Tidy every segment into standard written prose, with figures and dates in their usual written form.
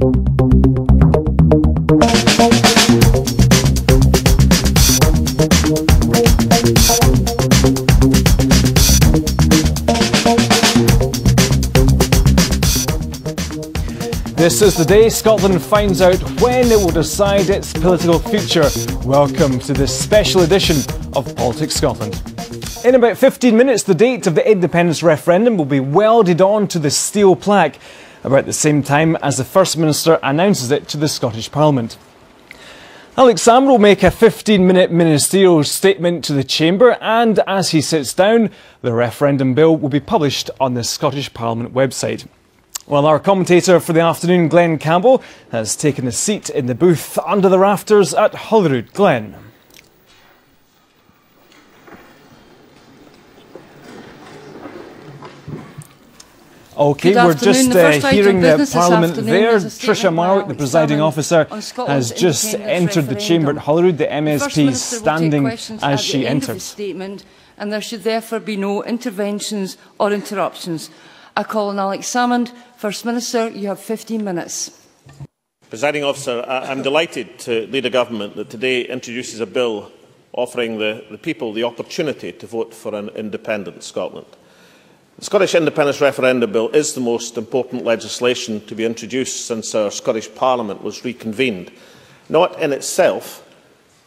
This is the day Scotland finds out when it will decide its political future. Welcome to this special edition of Politics Scotland. In about 15 minutes, the date of the independence referendum will be welded onto the steel plaque, about the same time as the First Minister announces it to the Scottish Parliament. Alex Salmond will make a 15-minute ministerial statement to the Chamber, and as he sits down, the referendum bill will be published on the Scottish Parliament website. Well, our commentator for the afternoon, Glenn Campbell, has taken a seat in the booth under the rafters at Holyrood. Glenn. OK, we're just hearing the Parliament there. Tricia Marwick, the presiding officer, has just entered the chamber at Holyrood, the MSP standing as she enters. And there should therefore be no interventions or interruptions. I call on Alex Salmond. First Minister, you have 15 minutes. Presiding Officer, I'm delighted to lead a government that today introduces a bill offering the people the opportunity to vote for an independent Scotland. The Scottish Independence Referendum Bill is the most important legislation to be introduced since our Scottish Parliament was reconvened, not in itself,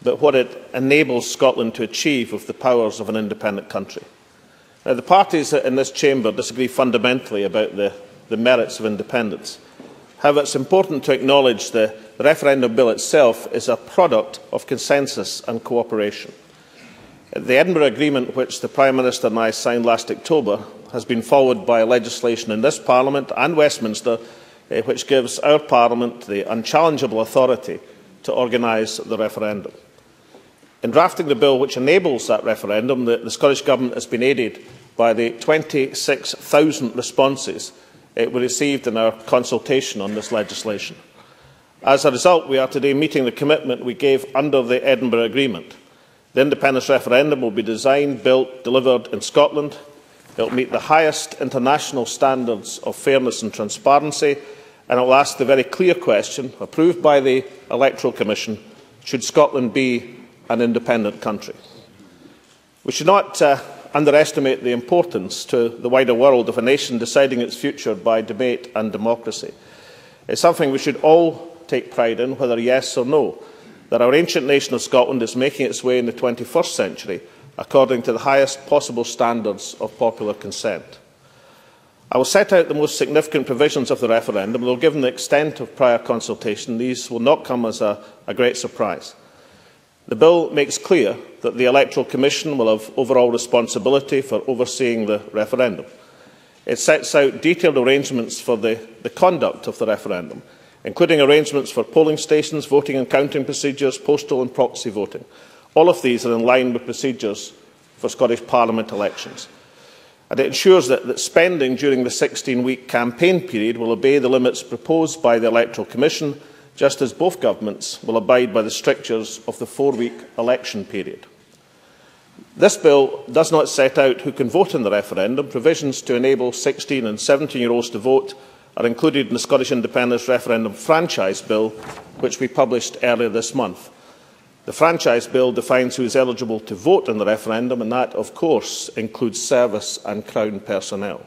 but what it enables Scotland to achieve with the powers of an independent country. Now, the parties in this chamber disagree fundamentally about the merits of independence. However, it's important to acknowledge the referendum bill itself is a product of consensus and cooperation. The Edinburgh Agreement, which the Prime Minister and I signed last October, has been followed by legislation in this Parliament and Westminster, which gives our Parliament the unchallengeable authority to organise the referendum. In drafting the bill which enables that referendum, the Scottish Government has been aided by the 26,000 responses we received in our consultation on this legislation. As a result, we are today meeting the commitment we gave under the Edinburgh Agreement. The independence referendum will be designed, built, delivered in Scotland. It will meet the highest international standards of fairness and transparency, and it will ask the very clear question, approved by the Electoral Commission: should Scotland be an independent country? We should not underestimate the importance to the wider world of a nation deciding its future by debate and democracy. It's something we should all take pride in, whether yes or no, that our ancient nation of Scotland is making its way in the 21st century according to the highest possible standards of popular consent. I will set out the most significant provisions of the referendum, though given the extent of prior consultation, these will not come as a great surprise. The bill makes clear that the Electoral Commission will have overall responsibility for overseeing the referendum. It sets out detailed arrangements for the conduct of the referendum, including arrangements for polling stations, voting and counting procedures, postal and proxy voting. All of these are in line with procedures for Scottish Parliament elections. And it ensures that spending during the 16-week campaign period will obey the limits proposed by the Electoral Commission, just as both governments will abide by the strictures of the 4-week election period. This bill does not set out who can vote in the referendum. Provisions to enable 16- and 17-year-olds to vote are included in the Scottish Independence Referendum Franchise Bill, which we published earlier this month. The Franchise Bill defines who is eligible to vote in the referendum, and that, of course, includes service and Crown personnel.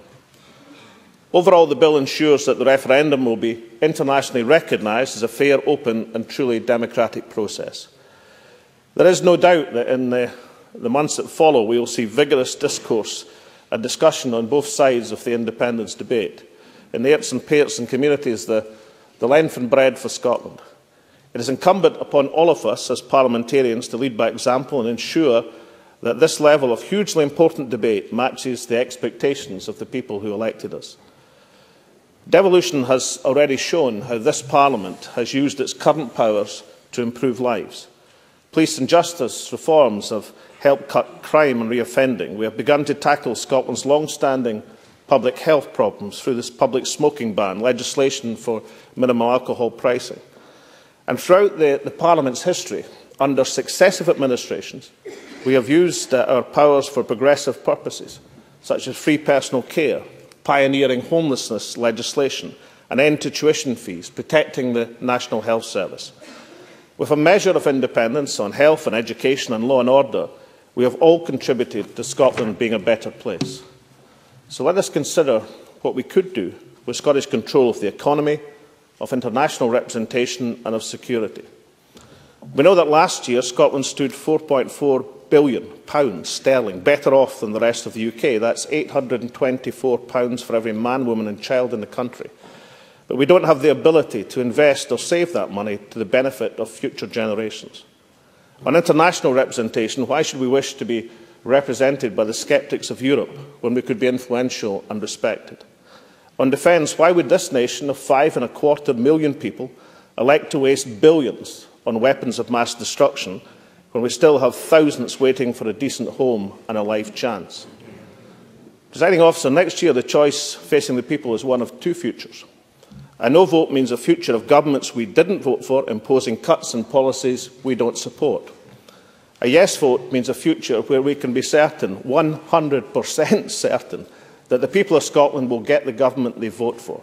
Overall, the bill ensures that the referendum will be internationally recognised as a fair, open and truly democratic process. There is no doubt that in the months that follow we will see vigorous discourse and discussion on both sides of the independence debate. In the Ayrts and Pairts and communities, the length and breadth for Scotland. It is incumbent upon all of us as parliamentarians to lead by example and ensure that this level of hugely important debate matches the expectations of the people who elected us. Devolution has already shown how this Parliament has used its current powers to improve lives. Police and justice reforms have helped cut crime and reoffending. We have begun to tackle Scotland's long-standing public health problems through this public smoking ban, legislation for minimum alcohol pricing. And throughout the Parliament's history, under successive administrations, we have used our powers for progressive purposes, such as free personal care, pioneering homelessness legislation an end to tuition fees, protecting the National Health Service. With a measure of independence on health and education and law and order, we have all contributed to Scotland being a better place. So let us consider what we could do with Scottish control of the economy, of international representation and of security. We know that last year Scotland stood £4.4 billion sterling better off than the rest of the UK. That's £824 for every man, woman and child in the country. But we don't have the ability to invest or save that money to the benefit of future generations. On international representation, why should we wish to be represented by the sceptics of Europe when we could be influential and respected? On defence, why would this nation of 5.25 million people elect to waste billions on weapons of mass destruction when we still have thousands waiting for a decent home and a life chance? Presiding Officer, next year the choice facing the people is one of two futures. A no vote means a future of governments we didn't vote for imposing cuts and policies we don't support. A yes vote means a future where we can be certain, 100% certain, that the people of Scotland will get the government they vote for.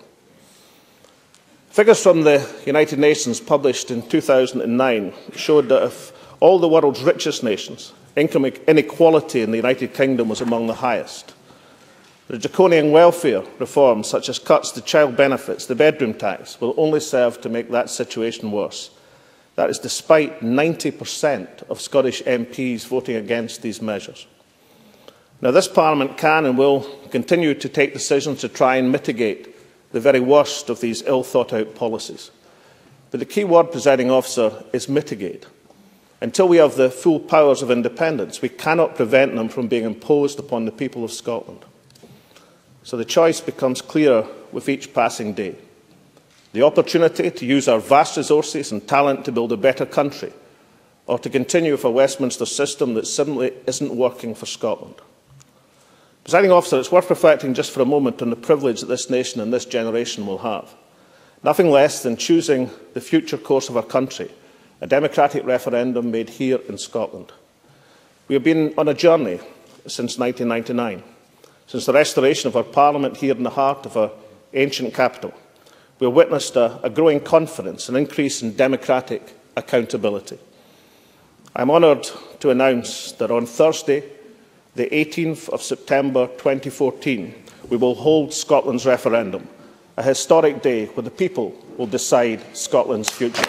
Figures from the United Nations published in 2009 showed that of all the world's richest nations, income inequality in the United Kingdom was among the highest. The draconian welfare reforms, such as cuts to child benefits, the bedroom tax, will only serve to make that situation worse. That is despite 90% of Scottish MPs voting against these measures. Now, this Parliament can and will continue to take decisions to try and mitigate the very worst of these ill-thought-out policies. But the key word, Presiding Officer, is mitigate. Until we have the full powers of independence, we cannot prevent them from being imposed upon the people of Scotland. So the choice becomes clearer with each passing day. The opportunity to use our vast resources and talent to build a better country, or to continue with a Westminster system that simply isn't working for Scotland. Presiding Officer, it's worth reflecting just for a moment on the privilege that this nation and this generation will have. Nothing less than choosing the future course of our country, a democratic referendum made here in Scotland. We have been on a journey since 1999. Since the restoration of our Parliament here in the heart of our ancient capital, we have witnessed a growing confidence and increase in democratic accountability. I am honoured to announce that on Thursday, the 18th of September 2014, we will hold Scotland's referendum, a historic day where the people will decide Scotland's future.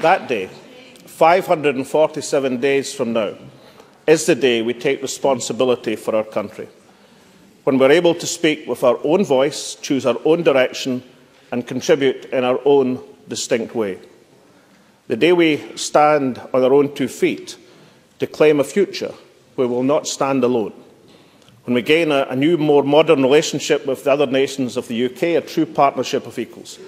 That day, 547 days from now, is the day we take responsibility for our country, when we are able to speak with our own voice, choose our own direction and contribute in our own distinct way. The day we stand on our own 2 feet to claim a future where we will not stand alone. When we gain a new, more modern relationship with the other nations of the UK, a true partnership of equals.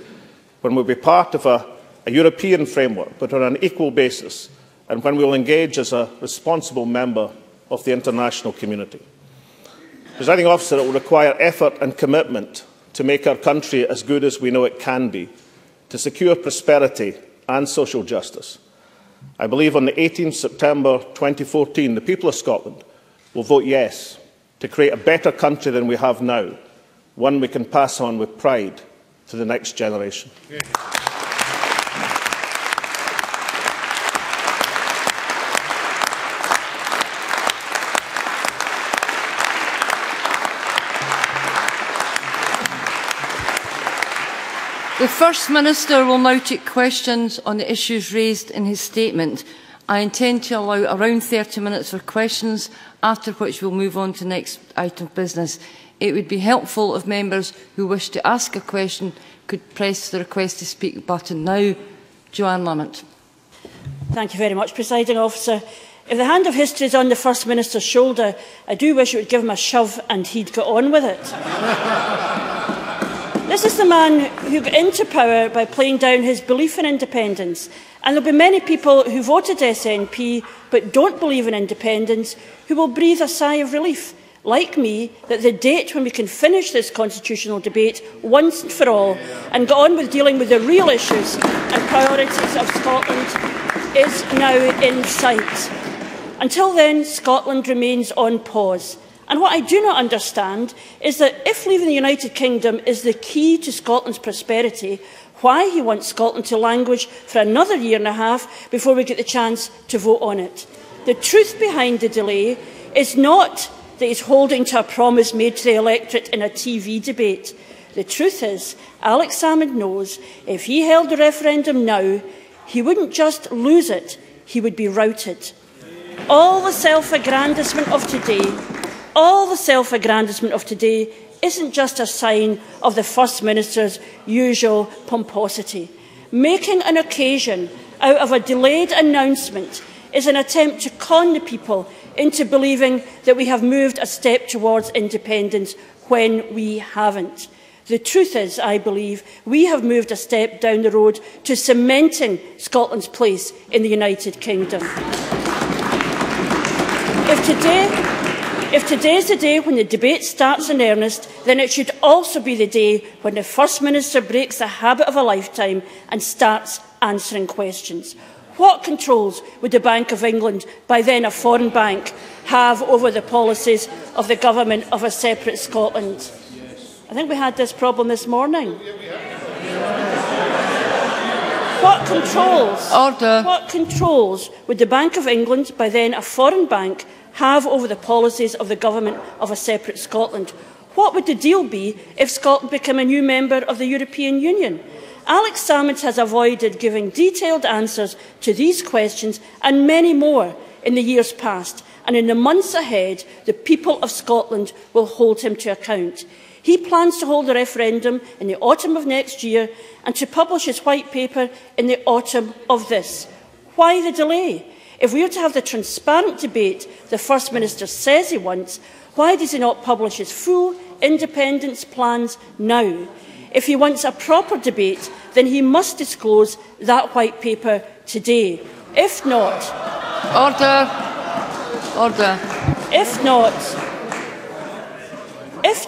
When we will be part of a European framework, but on an equal basis, and when we will engage as a responsible member of the international community. Presiding Officer, it will require effort and commitment to make our country as good as we know it can be, to secure prosperity and social justice. I believe on the 18th September 2014, the people of Scotland will vote yes to create a better country than we have now, one we can pass on with pride to the next generation. Yeah. The First Minister will now take questions on the issues raised in his statement. I intend to allow around 30 minutes for questions, after which we will move on to the next item of business. It would be helpful if members who wish to ask a question could press the request to speak button now. Joanne Lamont. Thank you very much, Presiding Officer. If the hand of history is on the First Minister's shoulder, I do wish it would give him a shove and he'd get on with it. This is the man who got into power by playing down his belief in independence, and there will be many people who voted SNP but don't believe in independence who will breathe a sigh of relief like me, that the date when we can finish this constitutional debate once and for all and get on with dealing with the real issues and priorities of Scotland is now in sight. Until then, Scotland remains on pause. And what I do not understand is that if leaving the United Kingdom is the key to Scotland's prosperity, why he wants Scotland to languish for another year and a half before we get the chance to vote on it. The truth behind the delay is not that he's holding to a promise made to the electorate in a TV debate. The truth is, Alex Salmond knows if he held the referendum now, he wouldn't just lose it, he would be routed. All the self-aggrandisement of today isn't just a sign of the First Minister's usual pomposity. Making an occasion out of a delayed announcement is an attempt to con the people into believing that we have moved a step towards independence when we haven't. The truth is, I believe, we have moved a step down the road to cementing Scotland's place in the United Kingdom. If today is the day when the debate starts in earnest, then it should also be the day when the First Minister breaks the habit of a lifetime and starts answering questions. What controls would the Bank of England, by then a foreign bank, have over the policies of the government of a separate Scotland? I think we had this problem this morning. What controls would the Bank of England, by then a foreign bank, have over the policies of the government of a separate Scotland? What would the deal be if Scotland became a new member of the European Union? Alex Salmond has avoided giving detailed answers to these questions and many more in the years past, and in the months ahead, the people of Scotland will hold him to account. He plans to hold a referendum in the autumn of next year and to publish his white paper in the autumn of this. Why the delay? If we are to have the transparent debate the First Minister says he wants, why does he not publish his full independence plans now? If he wants a proper debate, then he must disclose that white paper today. If not... Order. If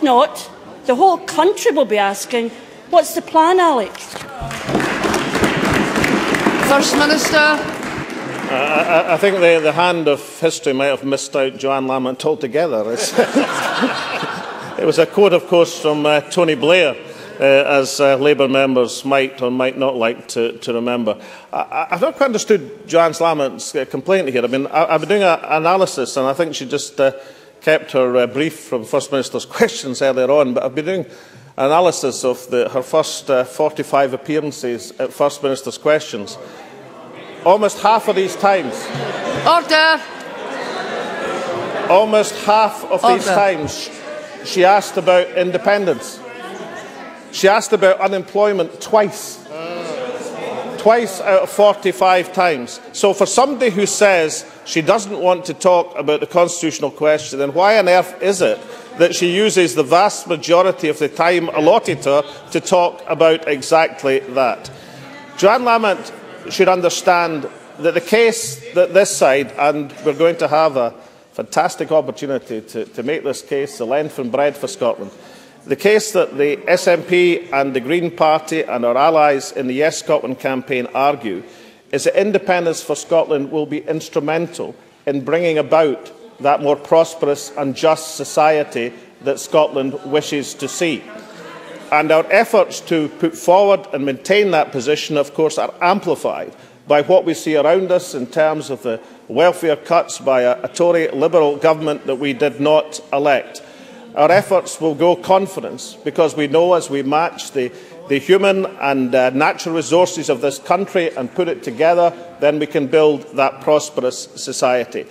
not, the whole country will be asking, what's the plan, Alex? First Minister. I think the hand of history might have missed out Joanne Lamont altogether. It was a quote, of course, from Tony Blair, as Labour members might or might not like to remember. I've not quite understood Joanne Lamont's complaint here. I mean, I've been doing an analysis, and I think she just kept her brief from First Minister's questions earlier on, but I've been doing an analysis of her first 45 appearances at First Minister's questions. Almost half of these times... Order! Almost half of these times she asked about independence. She asked about unemployment twice. Twice out of 45 times. So for somebody who says she doesn't want to talk about the constitutional question, then why on earth is it that she uses the vast majority of the time allotted to her to talk about exactly that? Joanne Lamont should understand that the case that this side, and we're going to have a fantastic opportunity to make this case the length and breadth for Scotland, the case that the SNP and the Green Party and our allies in the Yes Scotland campaign argue is that independence for Scotland will be instrumental in bringing about that more prosperous and just society that Scotland wishes to see. And our efforts to put forward and maintain that position, of course, are amplified by what we see around us in terms of the welfare cuts by a Tory Liberal government that we did not elect. Our efforts will grow confidence because we know as we match the human and natural resources of this country and put it together, then we can build that prosperous society.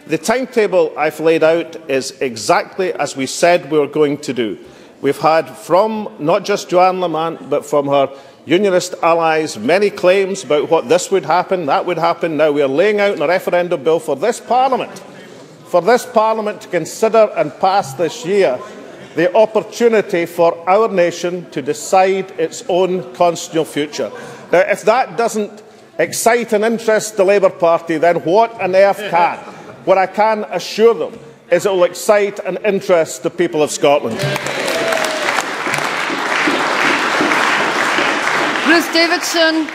The timetable I've laid out is exactly as we said we were going to do. We've had from not just Joanne Lamont, but from her unionist allies, many claims about what this would happen, that would happen. Now we are laying out in a referendum bill for this Parliament to consider and pass this year the opportunity for our nation to decide its own constitutional future. Now, if that doesn't excite and interest the Labour Party, then what on earth can? What I can assure them is it will excite and interest the people of Scotland. Ruth Davidson.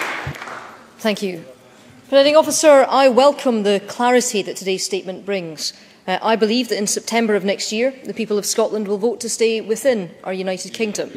Thank you. Presiding Officer, I welcome the clarity that today's statement brings. I believe that in September of next year, the people of Scotland will vote to stay within our United Kingdom.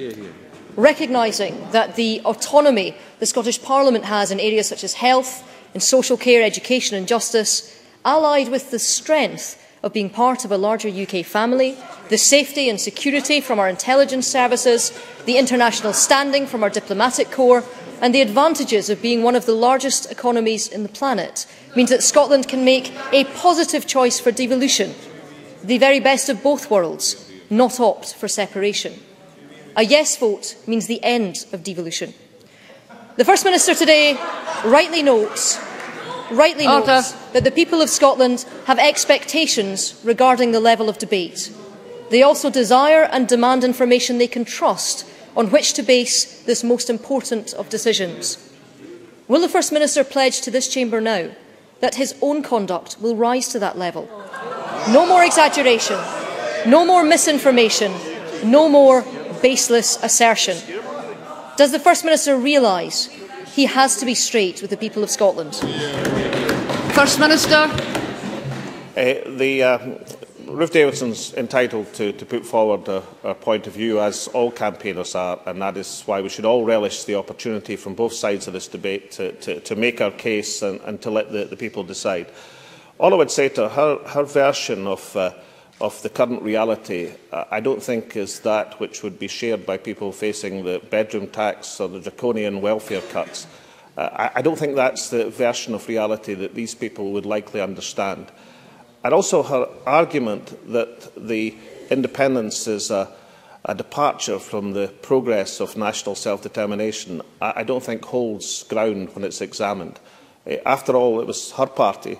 Recognising that the autonomy the Scottish Parliament has in areas such as health, in social care, education and justice, allied with the strength of being part of a larger UK family, the safety and security from our intelligence services, the international standing from our diplomatic corps, and the advantages of being one of the largest economies in the planet, means that Scotland can make a positive choice for devolution, the very best of both worlds, not opt for separation. A yes vote means the end of devolution. The First Minister today rightly notes that the people of Scotland have expectations regarding the level of debate. They also desire and demand information they can trust on which to base this most important of decisions. Will the First Minister pledge to this chamber now that his own conduct will rise to that level? No more exaggeration, no more misinformation, no more baseless assertion. Does the First Minister realise he has to be straight with the people of Scotland? First Minister. Ruth Davidson's entitled to put forward her point of view, as all campaigners are, and that is why we should all relish the opportunity from both sides of this debate to make our case and to let the people decide. All I would say to her version of the current reality, I don't think is that which would be shared by people facing the bedroom tax or the draconian welfare cuts. I don't think that's the version of reality that these people would likely understand. And also her argument that the independence is a departure from the progress of national self-determination, I don't think holds ground when it's examined. After all, it was her party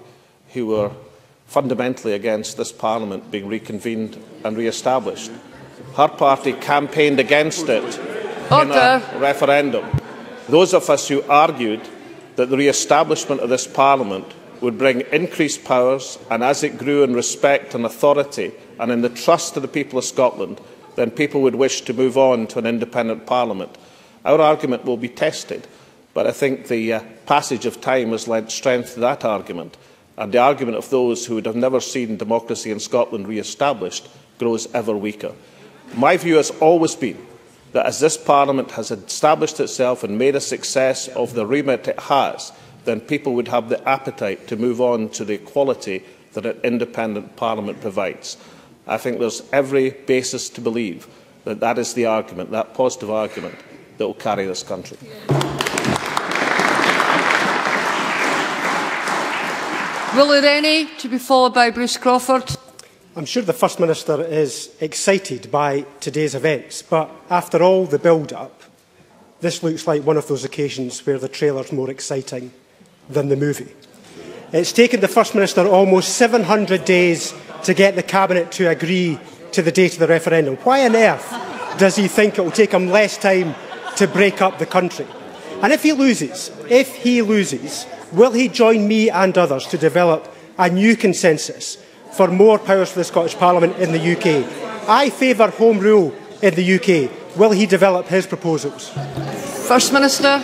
who were fundamentally against this Parliament being reconvened and re-established. Her party campaigned against it in a referendum. Those of us who argued that the re-establishment of this Parliament would bring increased powers, and as it grew in respect and authority and in the trust of the people of Scotland, then people would wish to move on to an independent Parliament. Our argument will be tested, but I think the passage of time has lent strength to that argument, and the argument of those who would have never seen democracy in Scotland re-established grows ever weaker. My view has always been that as this Parliament has established itself and made a success of the remit it has, then people would have the appetite to move on to the equality that an independent Parliament provides. I think there's every basis to believe that that is the argument, that positive argument, that will carry this country. Willie Rennie, to be followed by Bruce Crawford. I'm sure the First Minister is excited by today's events, but after all the build-up, this looks like one of those occasions where the trailer's more exciting than the movie. It's taken the First Minister almost 700 days to get the Cabinet to agree to the date of the referendum. Why on earth does he think it will take him less time to break up the country? And if he loses, will he join me and others to develop a new consensus for more powers for the Scottish Parliament in the UK? I favour home rule in the UK. Will he develop his proposals? First Minister.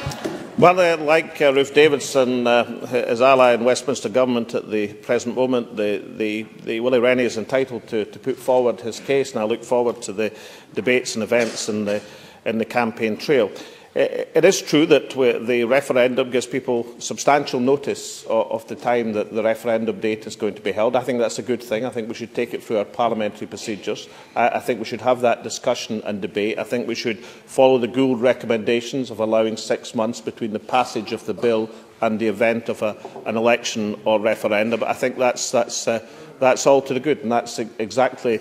Well, like Ruth Davidson, his ally in Westminster Government at the present moment, the Willie Rennie is entitled to put forward his case, and I look forward to the debates and events in the campaign trail. It is true that the referendum gives people substantial notice of the time that the referendum date is going to be held. I think that's a good thing. I think we should take it through our parliamentary procedures. I think we should have that discussion and debate. I think we should follow the Gould recommendations of allowing 6 months between the passage of the bill and the event of an election or referendum. I think that's all to the good, and that's exactly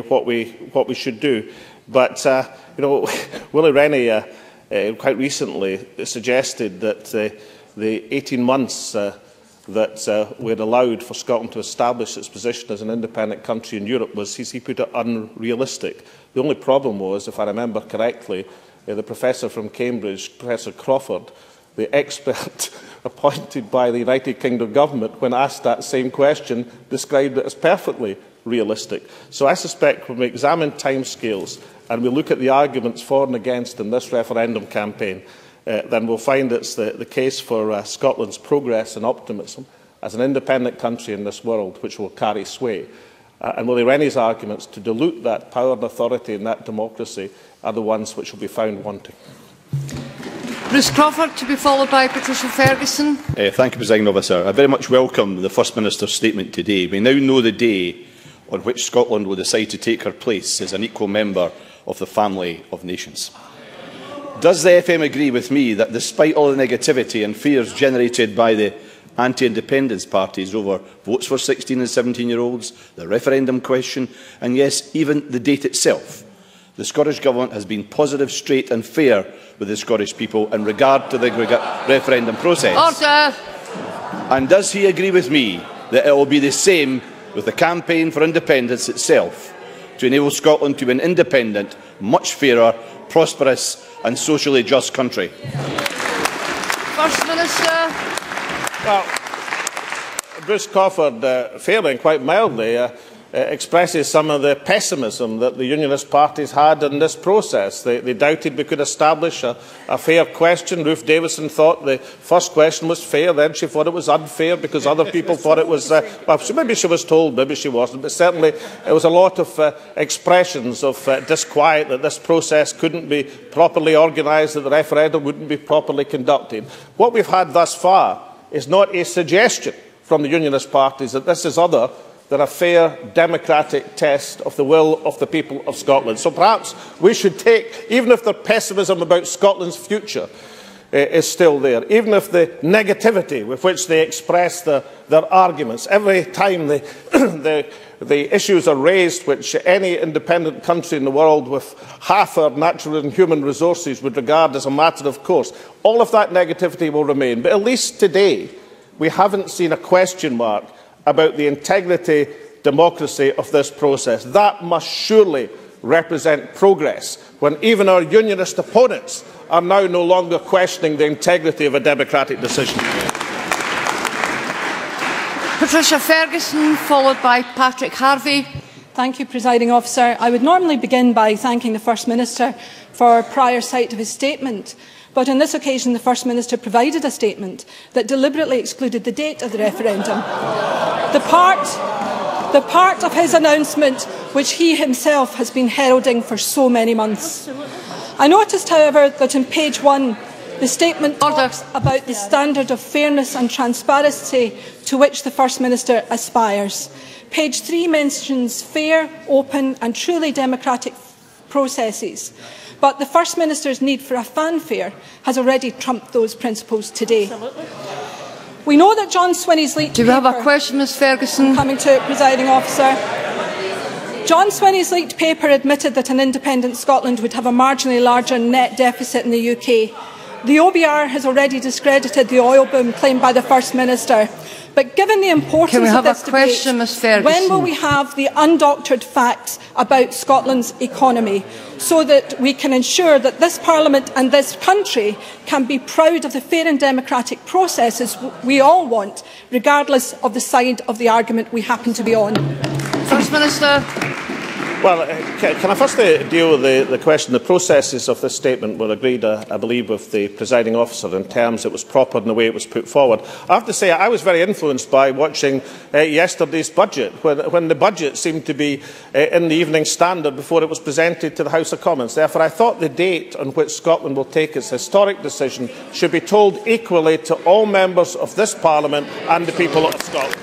what we should do. But Willie Rennie quite recently suggested that the 18 months that we had allowed for Scotland to establish its position as an independent country in Europe was, he put it, unrealistic. The only problem was, if I remember correctly, the professor from Cambridge, Professor Crawford, the expert appointed by the United Kingdom government, when asked that same question, described it as perfectly realistic. So I suspect when we examine timescales and we look at the arguments for and against in this referendum campaign, then we'll find it's the case for Scotland's progress and optimism as an independent country in this world which will carry sway. And Willie Rennie's arguments to dilute that power and authority and that democracy are the ones which will be found wanting. Bruce Crawford, to be followed by Patricia Ferguson. Thank you, Presiding Officer. I very much welcome the First Minister's statement today. We now know the day on which Scotland will decide to take her place as an equal member of the family of nations. Does the FM agree with me that despite all the negativity and fears generated by the anti-independence parties over votes for 16 and 17-year-olds, the referendum question, and yes, even the date itself, the Scottish Government has been positive, straight and fair with the Scottish people in regard to the referendum process? Order. And does he agree with me that it will be the same with the campaign for independence itself, to enable Scotland to be an independent, much fairer, prosperous and socially just country? First Minister. Well, Bruce Crawford, fairly and quite mildly, expresses some of the pessimism that the Unionist parties had in this process. They doubted we could establish a fair question. Ruth Davison thought the first question was fair, then she thought it was unfair because other people thought it was... well, maybe she was told, maybe she wasn't, but certainly it was a lot of expressions of disquiet that this process couldn't be properly organised, that the referendum wouldn't be properly conducted. What we've had thus far is not a suggestion from the Unionist parties that this is other than a fair democratic test of the will of the people of Scotland. So perhaps we should take, even if their pessimism about Scotland's future is still there, even if the negativity with which they express their arguments, every time the issues are raised which any independent country in the world with half our natural and human resources would regard as a matter of course, all of that negativity will remain. But at least today, we haven't seen a question mark about the integrity, democracy of this process. That must surely represent progress, when even our Unionist opponents are now no longer questioning the integrity of a democratic decision. Patricia Ferguson, followed by Patrick Harvey. Thank you, Presiding Officer. I would normally begin by thanking the First Minister for prior sight of his statement. But on this occasion, the First Minister provided a statement that deliberately excluded the date of the referendum. The part of his announcement which he himself has been heralding for so many months. I noticed, however, that on page 1, the statement talks about the standard of fairness and transparency to which the First Minister aspires. Page 3 mentions fair, open and truly democratic processes. But the First Minister's need for a fanfare has already trumped those principles today. Absolutely. We know that John Swinney's leaked paper... Do we have a question, Ms Ferguson? Coming to it, Presiding Officer. John Swinney's leaked paper admitted that an independent Scotland would have a marginally larger net deficit in the UK. The OBR has already discredited the oil boom claimed by the First Minister. But given the importance of this debate, when will we have the undoctored facts about Scotland's economy, so that we can ensure that this Parliament and this country can be proud of the fair and democratic processes we all want, regardless of the side of the argument we happen to be on? First Minister. Well, can I first deal with the question? The processes of this statement were agreed, I believe, with the presiding officer in terms it was proper in the way it was put forward. I have to say I was very influenced by watching yesterday's budget, when the budget seemed to be in the Evening Standard before it was presented to the House of Commons. Therefore, I thought the date on which Scotland will take its historic decision should be told equally to all members of this Parliament and the people of Scotland.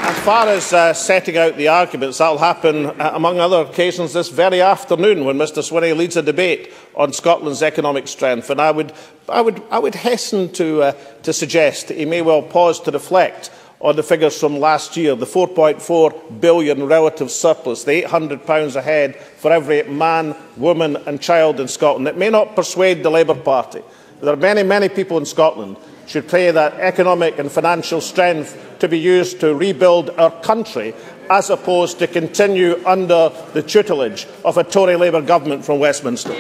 As far as setting out the arguments, that will happen, among other occasions, this very afternoon when Mr Swinney leads a debate on Scotland's economic strength. And I would hasten to suggest that he may well pause to reflect on the figures from last year, the £4.4 billion relative surplus, the £800 a head for every man, woman and child in Scotland. It may not persuade the Labour Party. There are many, many people in Scotland should play that economic and financial strength to be used to rebuild our country, as opposed to continue under the tutelage of a Tory Labour government from Westminster.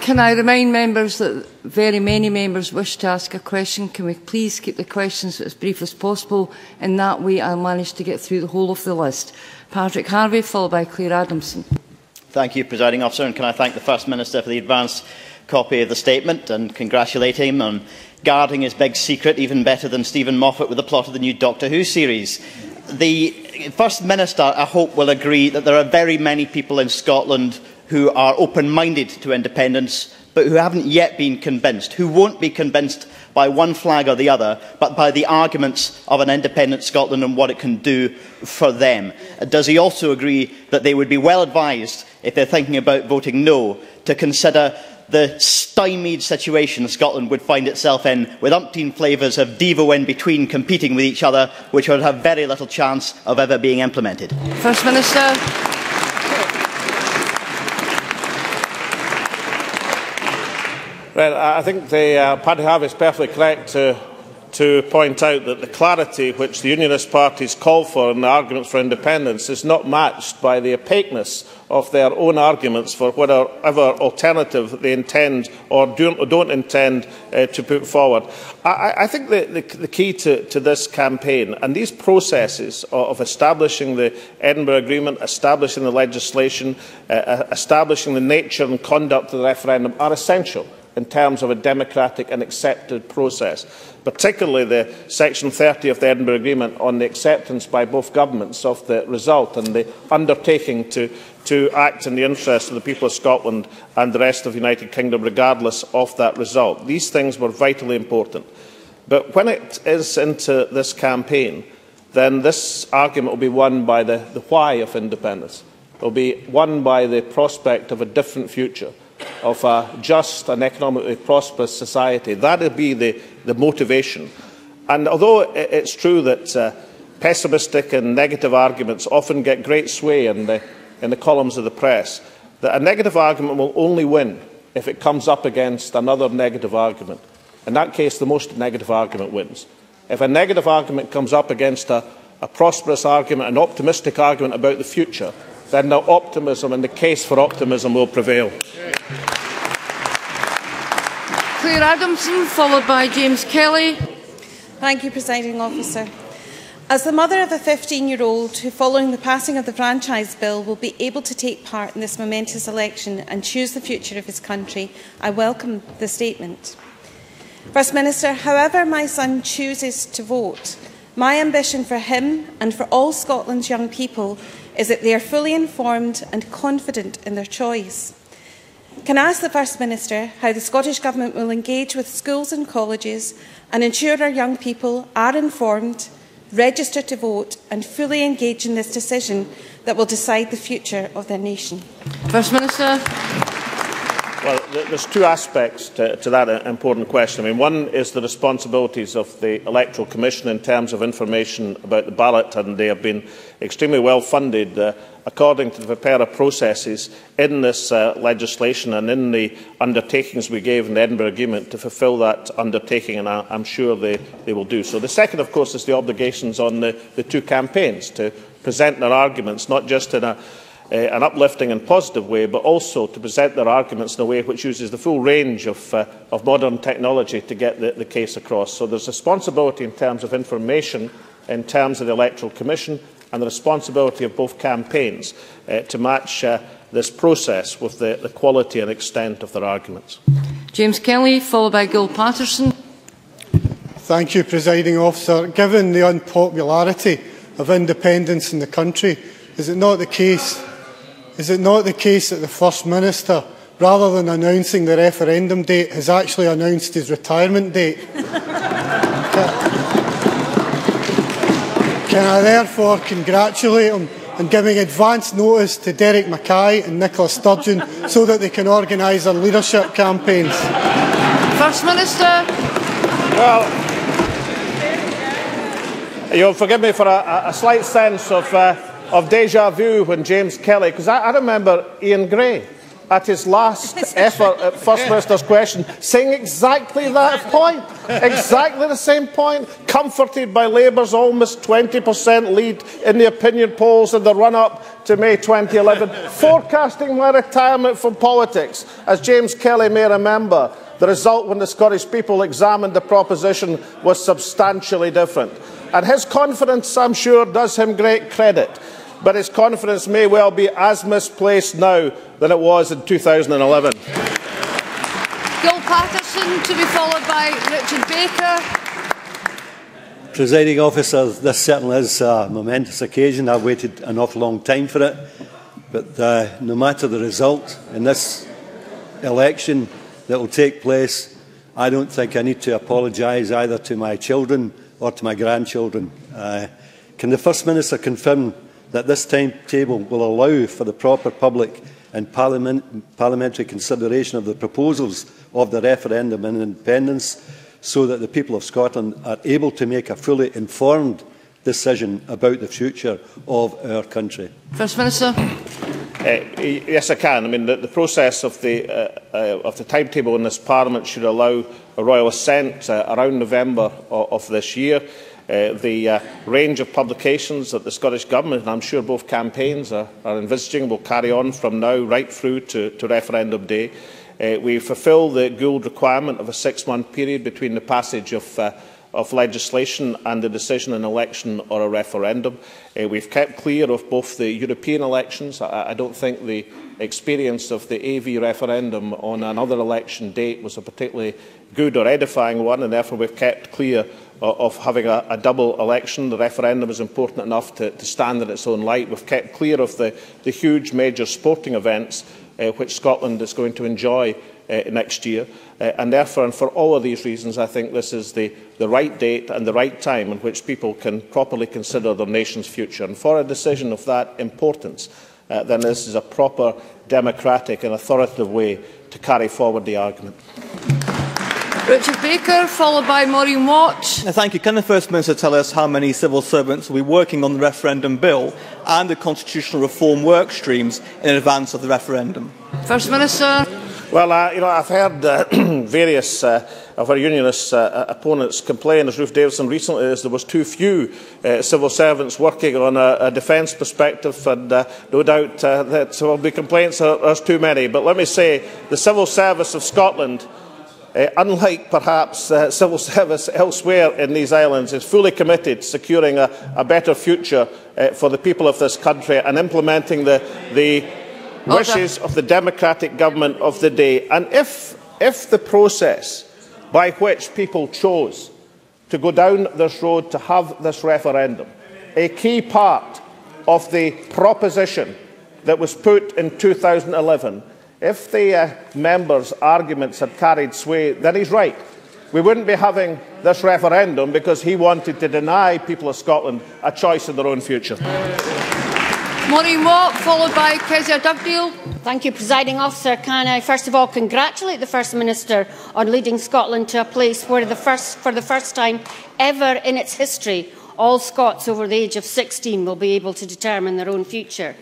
Can I remind members that very many members wish to ask a question? Can we please keep the questions as brief as possible? In that way, I'll manage to get through the whole of the list. Patrick Harvey, followed by Claire Adamson. Thank you, Presiding Officer, and can I thank the First Minister for the advance copy of the statement and congratulate him on guarding his big secret even better than Stephen Moffat with the plot of the new Doctor Who series. The First Minister, I hope, will agree that there are very many people in Scotland who are open-minded to independence, but who haven't yet been convinced, who won't be convinced by one flag or the other, but by the arguments of an independent Scotland and what it can do for them. Does he also agree that they would be well advised, if they're thinking about voting no, to consider the stymied situation Scotland would find itself in, with umpteen flavours of Devo in between competing with each other, which would have very little chance of ever being implemented? First Minister. Well, I think Paddy Harvey is perfectly correct to point out that the clarity which the Unionist parties call for in the arguments for independence is not matched by the opaqueness of their own arguments for whatever alternative they intend or don't intend to put forward. I think the key to this campaign and these processes of establishing the Edinburgh Agreement, establishing the legislation, establishing the nature and conduct of the referendum are essential in terms of a democratic and accepted process, particularly the Section 30 of the Edinburgh Agreement on the acceptance by both governments of the result and the undertaking to act in the interest of the people of Scotland and the rest of the United Kingdom regardless of that result. These things were vitally important. But when it is into this campaign, then this argument will be won by the why of independence. It will be won by the prospect of a different future, of a just and economically prosperous society. That will be the motivation. And although it's true that pessimistic and negative arguments often get great sway in the columns of the press, that a negative argument will only win if it comes up against another negative argument. In that case, the most negative argument wins. If a negative argument comes up against a prosperous argument, an optimistic argument about the future, then the optimism and the case for optimism will prevail. Claire Adamson, followed by James Kelly. Thank you, Presiding Officer. As the mother of a 15-year-old who, following the passing of the Franchise Bill, will be able to take part in this momentous election and choose the future of his country, I welcome the statement. First Minister, however my son chooses to vote, my ambition for him and for all Scotland's young people is that they are fully informed and confident in their choice. Can I ask the First Minister how the Scottish Government will engage with schools and colleges and ensure our young people are informed, register to vote and fully engage in this decision that will decide the future of their nation? First Minister. Well, there's two aspects to that important question. I mean, one is the responsibilities of the Electoral Commission in terms of information about the ballot, and they have been extremely well funded according to the preparer processes in this legislation and in the undertakings we gave in the Edinburgh Agreement to fulfil that undertaking, and I'm sure they will do so. The second, of course, is the obligations on the two campaigns to present their arguments, not just in an uplifting and positive way, but also to present their arguments in a way which uses the full range of modern technology to get the case across. So there's responsibility in terms of information, in terms of the Electoral Commission, and the responsibility of both campaigns to match this process with the quality and extent of their arguments. James Kelly, followed by Gil Patterson. Thank you, Presiding Officer. Given the unpopularity of independence in the country, is it not the case that the First Minister, rather than announcing the referendum date, has actually announced his retirement date? Can I therefore congratulate him on giving advance notice to Derek Mackay and Nicola Sturgeon so that they can organise their leadership campaigns? First Minister. Well, you'll forgive me for a slight sense of déjà vu when James Kelly, because I remember Ian Gray at his last effort at First Minister's question, saying exactly that point, exactly the same point, comforted by Labour's almost 20% lead in the opinion polls in the run-up to May 2011, forecasting my retirement from politics. As James Kelly may remember, the result when the Scottish people examined the proposition was substantially different. And his confidence, I'm sure, does him great credit. But his confidence may well be as misplaced now than it was in 2011. Gil Patterson, to be followed by Richard Baker. Presiding officer, this certainly is a momentous occasion. I've waited an awful long time for it. But no matter the result in this election that will take place, I don't think I need to apologise either to my children or to my grandchildren. Can the First Minister confirm that this timetable will allow for the proper public and parliamentary consideration of the proposals of the referendum on independence, so that the people of Scotland are able to make a fully informed decision about the future of our country? First Minister. Yes, I can. I mean, the process of the timetable in this Parliament should allow a royal assent around November of this year. The range of publications that the Scottish Government, and I'm sure both campaigns, are envisaging will carry on from now right through to referendum day. We fulfil the Gould requirement of a 6-month period between the passage of legislation and the decision in election or a referendum. We've kept clear of both the European elections. I don't think the experience of the AV referendum on another election date was a particularly good or edifying one, and therefore we've kept clear of having a double election. The referendum is important enough to stand in its own light. We've kept clear of the huge major sporting events which Scotland is going to enjoy next year. And therefore, and for all of these reasons, I think this is the right date and the right time in which people can properly consider their nation's future. And for a decision of that importance, then this is a proper, democratic and authoritative way to carry forward the argument. Richard Baker, followed by Maureen Watt. Thank you. Can the First Minister tell us how many civil servants will be working on the referendum bill and the constitutional reform work streams in advance of the referendum? First Minister. Well, I've heard various of our unionist opponents complain, as Ruth Davidson recently, as there was too few civil servants working on a defence perspective, and no doubt that there will be complaints there's too many. But let me say, the civil service of Scotland, unlike perhaps civil service elsewhere in these islands, is fully committed to securing a better future for the people of this country and implementing the wishes of the democratic government of the day. And if the process by which people chose to go down this road to have this referendum, a key part of the proposition that was put in 2011, if the members' arguments had carried sway, then he's right. We wouldn't be having this referendum because he wanted to deny people of Scotland a choice in their own future. Maureen Watt, followed by Kezia Dugdale. Thank you, Presiding Officer. Can I first of all congratulate the First Minister on leading Scotland to a place where for the first time ever in its history, all Scots over the age of 16 will be able to determine their own future.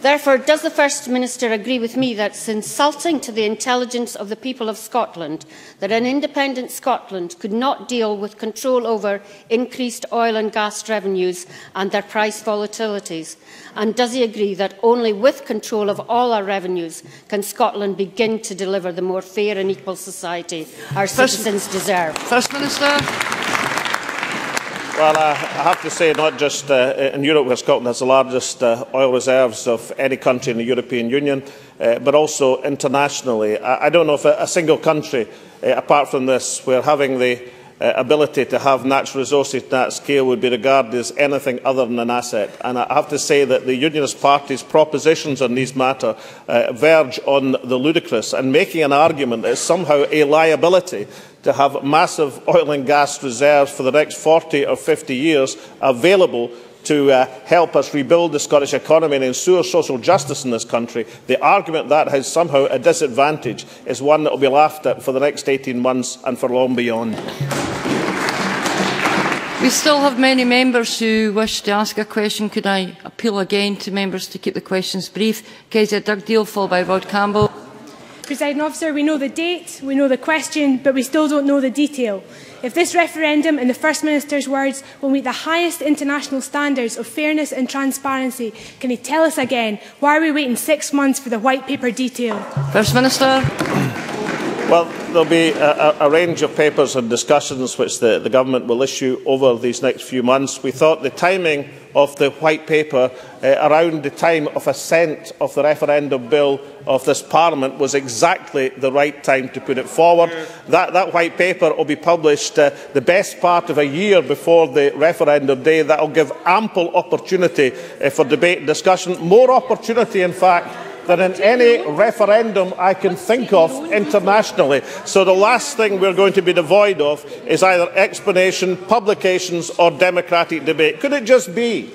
Therefore, does the First Minister agree with me that it's insulting to the intelligence of the people of Scotland that an independent Scotland could not deal with control over increased oil and gas revenues and their price volatilities? And does he agree that only with control of all our revenues can Scotland begin to deliver the more fair and equal society our citizens deserve? First Minister. Well, I have to say, not just in Europe, where Scotland has the largest oil reserves of any country in the European Union, but also internationally. I don't know if a single country, apart from this, where having the ability to have natural resources to that scale would be regarded as anything other than an asset. And I have to say that the Unionist Party's propositions on these matters verge on the ludicrous, and making an argument that it's somehow a liability to have massive oil and gas reserves for the next 40 or 50 years available to help us rebuild the Scottish economy and ensure social justice in this country. The argument that has somehow a disadvantage is one that will be laughed at for the next 18 months and for long beyond. We still have many members who wish to ask a question. Could I appeal again to members to keep the questions brief? Kezia Dugdale, followed by Rod Campbell. Presiding Officer, we know the date, we know the question, but we still don't know the detail. If this referendum, in the First Minister's words, will meet the highest international standards of fairness and transparency, can he tell us again, why are we waiting 6 months for the white paper detail? First Minister. Well, there will be a range of papers and discussions which the Government will issue over these next few months. We thought the timing of the white paper around the time of assent of the referendum bill of this Parliament was exactly the right time to put it forward. That white paper will be published the best part of a year before the referendum day. That will give ample opportunity for debate and discussion, more opportunity in fact than in any referendum I can think of internationally. So the last thing we're going to be devoid of is either explanation, publications or democratic debate. Could it just be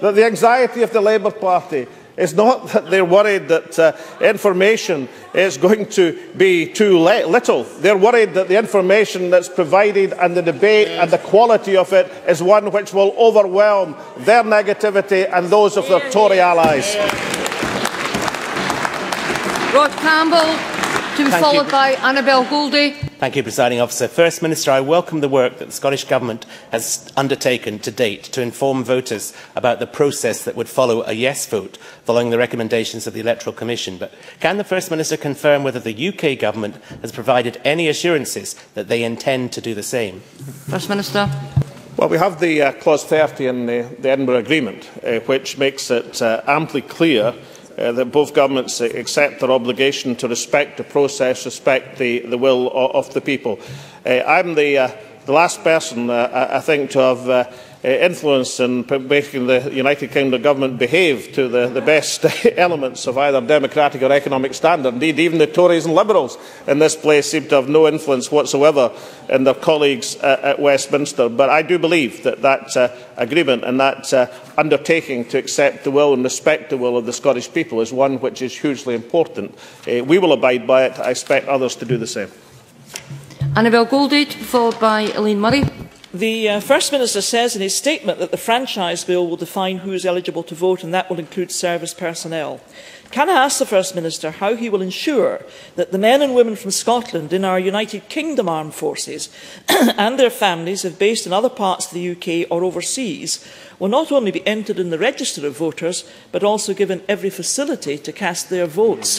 that the anxiety of the Labour Party is not that they're worried that information is going to be too little. They're worried that the information that's provided and the debate and the quality of it is one which will overwhelm their negativity and those of their Tory allies. Rod Campbell, to be followed by Annabel Goldie. Thank you, Presiding Officer. First Minister, I welcome the work that the Scottish Government has undertaken to date to inform voters about the process that would follow a yes vote following the recommendations of the Electoral Commission. But can the First Minister confirm whether the UK Government has provided any assurances that they intend to do the same? First Minister. Well, we have the Clause 30 in the Edinburgh Agreement, which makes it amply clear that both governments accept their obligation to respect the process, respect the will of the people. I'm the last person, I think, to have influence in making the United Kingdom government behave to the best elements of either democratic or economic standard. Indeed, even the Tories and Liberals in this place seem to have no influence whatsoever in their colleagues at Westminster. But I do believe that that agreement and that undertaking to accept the will and respect the will of the Scottish people is one which is hugely important. We will abide by it. I expect others to do the same. Annabel Goldie, followed by Elaine Murray. The First Minister says in his statement that the franchise bill will define who is eligible to vote, and that will include service personnel. Can I ask the First Minister how he will ensure that the men and women from Scotland in our United Kingdom armed forces and their families, if based in other parts of the UK or overseas, will not only be entered in the register of voters, but also given every facility to cast their votes?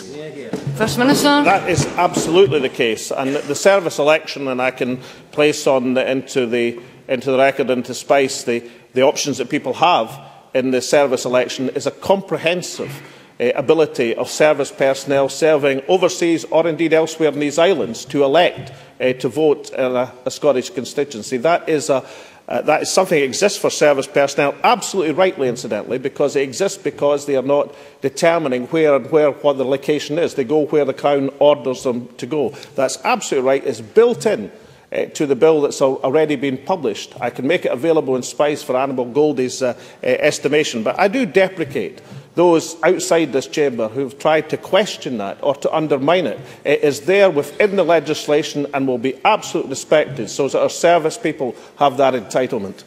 First Minister. That is absolutely the case, and the service election, and I can place on into the record, into Spice, the options that people have in the service election is a comprehensive ability of service personnel serving overseas or indeed elsewhere in these islands to elect to vote in a Scottish constituency. That is something that exists for service personnel, absolutely rightly, incidentally, because it exists because they are not determining what the location is. They go where the Crown orders them to go. That's absolutely right. It's built in to the bill that's already been published. I can make it available in Spice for Annabel Goldie's estimation, but I do deprecate those outside this chamber who have tried to question that or to undermine it. It is there within the legislation and will be absolutely respected so that our service people have that entitlement.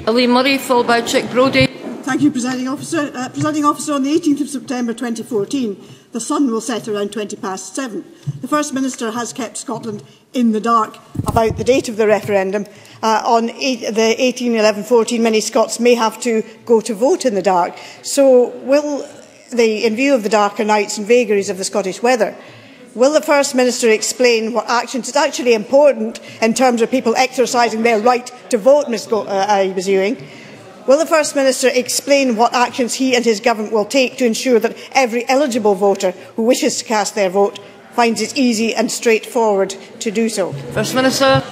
Elaine Murray, followed by Chick Brodie. Thank you, Presiding Officer. Presiding Officer, on the 18th of September 2014, the sun will set around 7:20. The First Minister has kept Scotland in the dark about the date of the referendum. On the 18/11/14, many Scots may have to go to vote in the dark. So, in view of the darker nights and vagaries of the Scottish weather, will the First Minister explain what actions is actually important in terms of people exercising their right to vote, I was Ewing? Will the First Minister explain what actions he and his government will take to ensure that every eligible voter who wishes to cast their vote finds it easy and straightforward to do so? First Minister.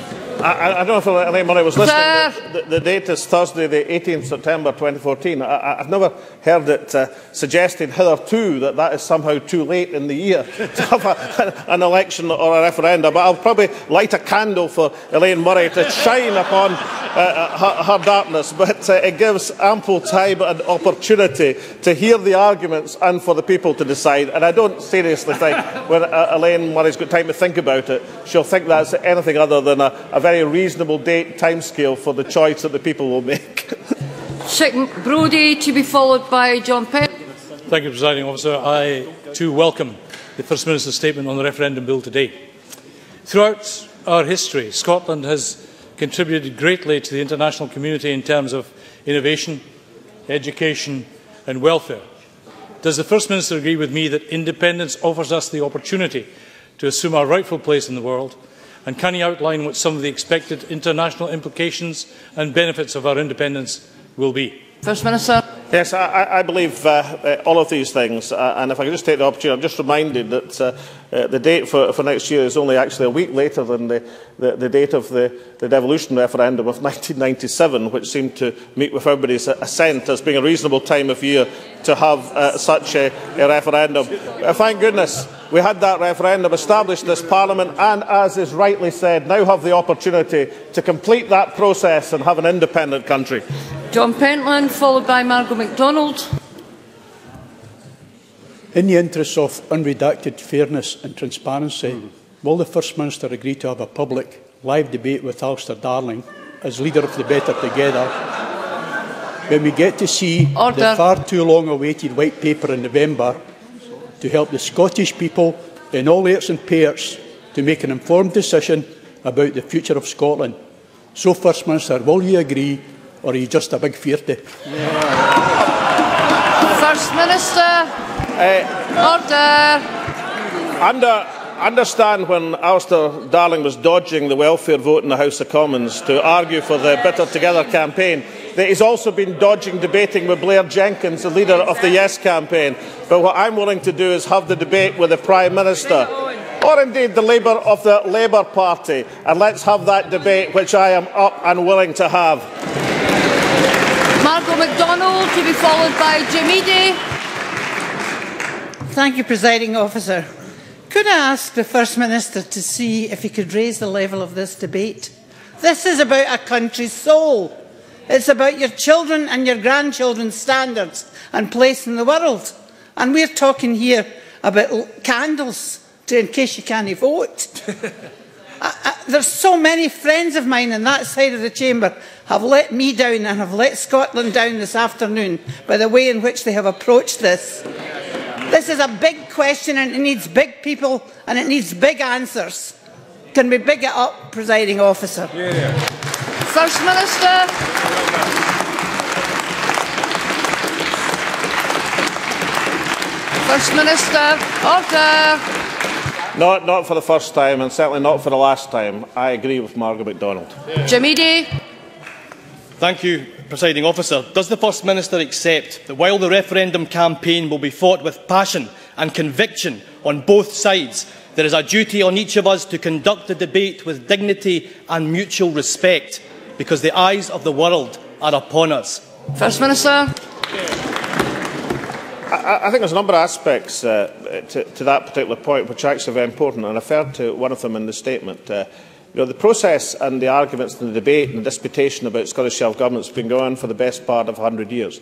I don't know if Elaine Murray was listening. The date is Thursday, the 18th September 2014. I've never heard it suggested hitherto that is somehow too late in the year to have an election or a referendum. But I'll probably light a candle for Elaine Murray to shine upon her darkness. But it gives ample time and opportunity to hear the arguments and for the people to decide. And I don't seriously think when Elaine Murray's got time to think about it, she'll think that's anything other than a very reasonable date timescale for the choice that the people will make. Chick Brodie, to be followed by John Pett. Thank you, Presiding Officer. I too welcome the First Minister's statement on the referendum bill today. Throughout our history, Scotland has contributed greatly to the international community in terms of innovation, education and welfare. Does the First Minister agree with me that independence offers us the opportunity to assume our rightful place in the world? And can he outline what some of the expected international implications and benefits of our independence will be? First Minister. Yes, I believe all of these things. And if I could just take the opportunity, I'm just reminded that the date for next year is only actually a week later than the date of the devolution referendum of 1997, which seemed to meet with everybody's assent as being a reasonable time of year to have such a referendum. Thank goodness we had that referendum, established this Parliament, and, as is rightly said, now have the opportunity to complete that process and have an independent country. John Pentland, followed by Margaret MacDonald. In the interests of unredacted fairness and transparency, will the First Minister agree to have a public, live debate with Alistair Darling as leader of the BetterTogether when we get to see the far too long-awaited white paper in November to help the Scottish people in all layers and pairs to make an informed decision about the future of Scotland? So, First Minister, will you agree, or are you just a big fearty? First Minister. Order. Understand when Alistair Darling was dodging the welfare vote in the House of Commons to argue for the BetterTogether campaign, that he's also been dodging debating with Blair Jenkins, the leader of the Yes campaign. But what I'm willing to do is have the debate with the Prime Minister, or indeed the leader of the Labour Party, and let's have that debate, which I am up and willing to have. Margaret MacDonald, to be followed by Jim Eadie. Thank you, Presiding Officer. Could I ask the First Minister to see if he could raise the level of this debate? This is about a country's soul. It's about your children and your grandchildren's standards and place in the world. And we're talking here about candles in case you can't vote. There's so many friends of mine on that side of the chamber have let me down and have let Scotland down this afternoon by the way in which they have approached this. This is a big question and it needs big people and it needs big answers. Can we big it up, Presiding Officer? Yeah. First Minister. First Minister. Order. Not for the first time, and certainly not for the last time. I agree with Margaret MacDonald. Jim Eadie. Thank you, Presiding Officer. Does the First Minister accept that while the referendum campaign will be fought with passion and conviction on both sides, there is a duty on each of us to conduct the debate with dignity and mutual respect, because the eyes of the world are upon us? First Minister. I think there's a number of aspects to that particular point which are actually very important, and I referred to one of them in the statement. The process and the arguments and the debate and the disputation about Scottish self-government has been going on for the best part of 100 years.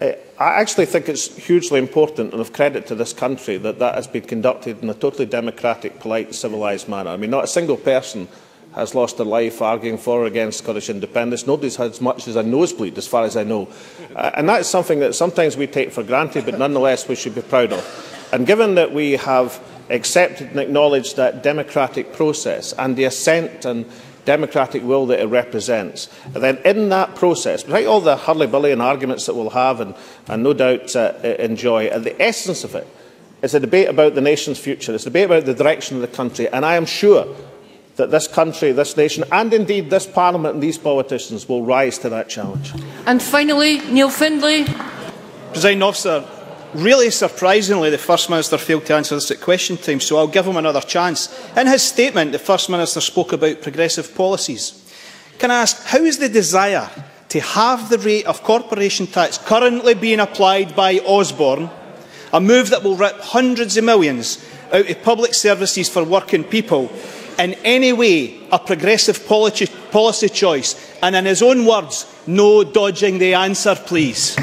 I actually think it's hugely important and of credit to this country that that has been conducted in a totally democratic, polite and civilised manner. I mean, not a single person has lost their life arguing for or against Scottish independence. Nobody's had as much as a nosebleed, as far as I know. And that's something that sometimes we take for granted, but nonetheless we should be proud of. And given that we have accepted and acknowledged that democratic process and the assent and democratic will that it represents, then in that process, despite all the hurly-burly and arguments that we'll have and no doubt enjoy, at the essence of it is a debate about the nation's future. It's a debate about the direction of the country, and I am sure that this country, this nation, and indeed this Parliament and these politicians will rise to that challenge. And finally, Neil Findlay. Presiding Officer, really surprisingly, the First Minister failed to answer this at question time, so I'll give him another chance. In his statement, the First Minister spoke about progressive policies. Can I ask, how is the desire to halve the rate of corporation tax currently being applied by Osborne, a move that will rip hundreds of millions out of public services for working people, in any way a progressive policy choice? And in his own words, no dodging the answer, please.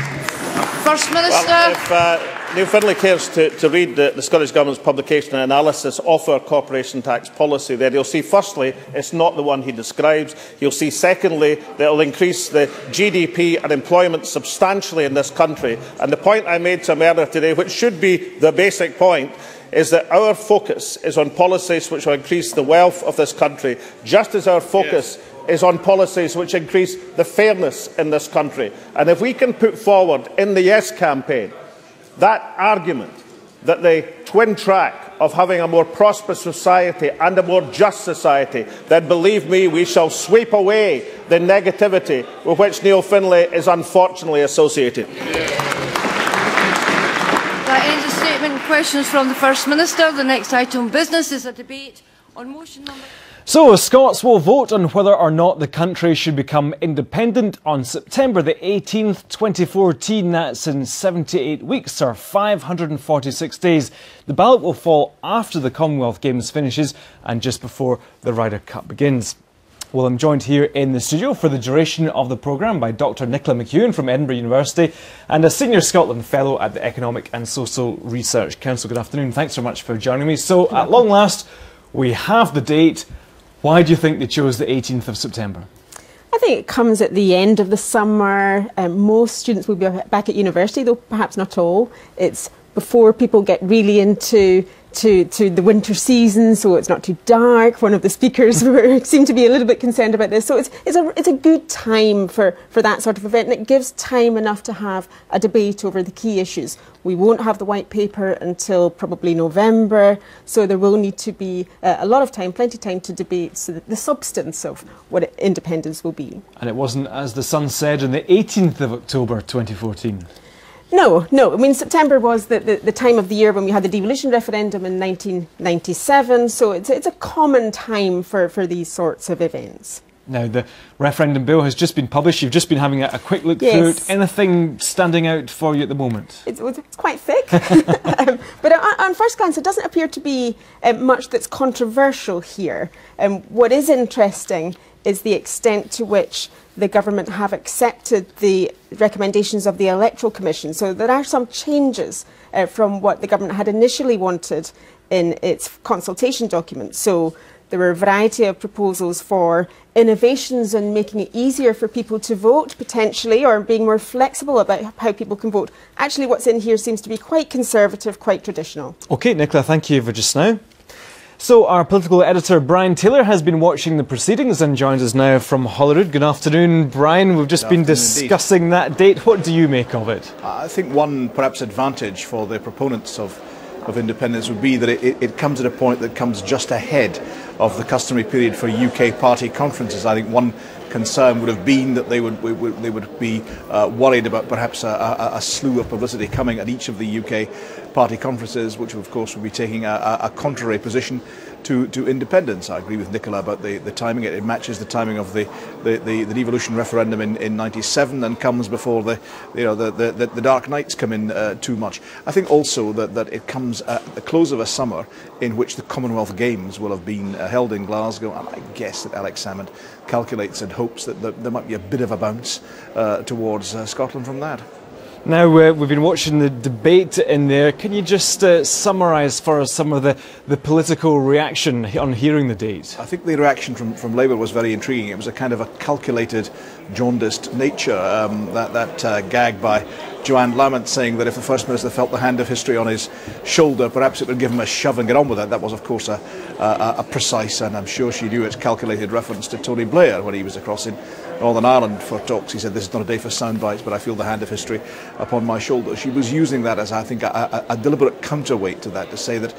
First Minister. Well, Neil Findlay cares to read the Scottish Government's publication and analysis of our corporation tax policy there. You'll see, firstly, it's not the one he describes. You'll see, secondly, that it will increase the GDP and employment substantially in this country. And the point I made to him earlier today, which should be the basic point, is that our focus is on policies which will increase the wealth of this country, just as our focus is on policies which increase the fairness in this country. And if we can put forward in the Yes campaign that argument that the twin track of having a more prosperous society and a more just society, then believe me, we shall sweep away the negativity with which Neil Findlay is unfortunately associated. That ends the statement. Questions from the First Minister. The next item of business is a debate on motion number... So, Scots will vote on whether or not the country should become independent on September the 18th, 2014. That's in 78 weeks, or 546 days. The ballot will fall after the Commonwealth Games finishes and just before the Ryder Cup begins. Well, I'm joined here in the studio for the duration of the programme by Dr Nicola McEwen from Edinburgh University and a Senior Scotland Fellow at the Economic and Social Research Council. Good afternoon. Thanks so much for joining me. So, at long last, we have the date. Why do you think they chose the 18th of September? I think it comes at the end of the summer. Most students will be back at university, though perhaps not all. It's before people get really into the winter season, so it's not too dark. One of the speakers seemed to be a little bit concerned about this. So it's a good time for that sort of event, and it gives time enough to have a debate over the key issues. We won't have the white paper until probably November, so there will need to be a lot of time, plenty of time to debate the substance of what independence will be. And it wasn't, as the Sun said, on the 18th of October 2014. No. I mean, September was the time of the year when we had the devolution referendum in 1997, so it's a common time for these sorts of events. Now, the referendum bill has just been published. You've just been having a quick look through it. Anything standing out for you at the moment? It's quite thick. But on first glance, it doesn't appear to be much that's controversial here. What is interesting is the extent to which the government have accepted the recommendations of the Electoral Commission. So there are some changes from what the government had initially wanted in its consultation document. So there were a variety of proposals for innovations in making it easier for people to vote, potentially, or being more flexible about how people can vote. Actually, what's in here seems to be quite conservative, quite traditional. OK, Nicola, thank you for just now. So our political editor, Brian Taylor, has been watching the proceedings and joins us now from Holyrood. Good afternoon, Brian. We've just been discussing that date. What do you make of it? I think one, perhaps, advantage for the proponents of independence would be that it comes at a point that comes just ahead of the customary period for UK party conferences. I think one concern would have been that they would be worried about perhaps a slew of publicity coming at each of the UK party conferences, which of course would be taking a contrary position to independence. I agree with Nicola about the timing. It matches the timing of the devolution referendum in '97 and comes before the dark nights come in too much. I think also that it comes at the close of a summer in which the Commonwealth Games will have been held in Glasgow, and I guess that Alex Salmond calculates and hopes that there might be a bit of a bounce towards Scotland from that. Now, we've been watching the debate in there. Can you just summarise for us some of the political reaction on hearing the date? I think the reaction from Labour was very intriguing. It was a kind of a calculated, jaundiced nature. That gag by Joanne Lamont saying that if the First Minister felt the hand of history on his shoulder, perhaps it would give him a shove and get on with it. That was, of course, a precise, and I'm sure she knew it, calculated reference to Tony Blair when he was across in Northern Ireland for talks. He said, "This is not a day for sound bites, but I feel the hand of history upon my shoulder." She was using that as, I think, a deliberate counterweight to that, to say that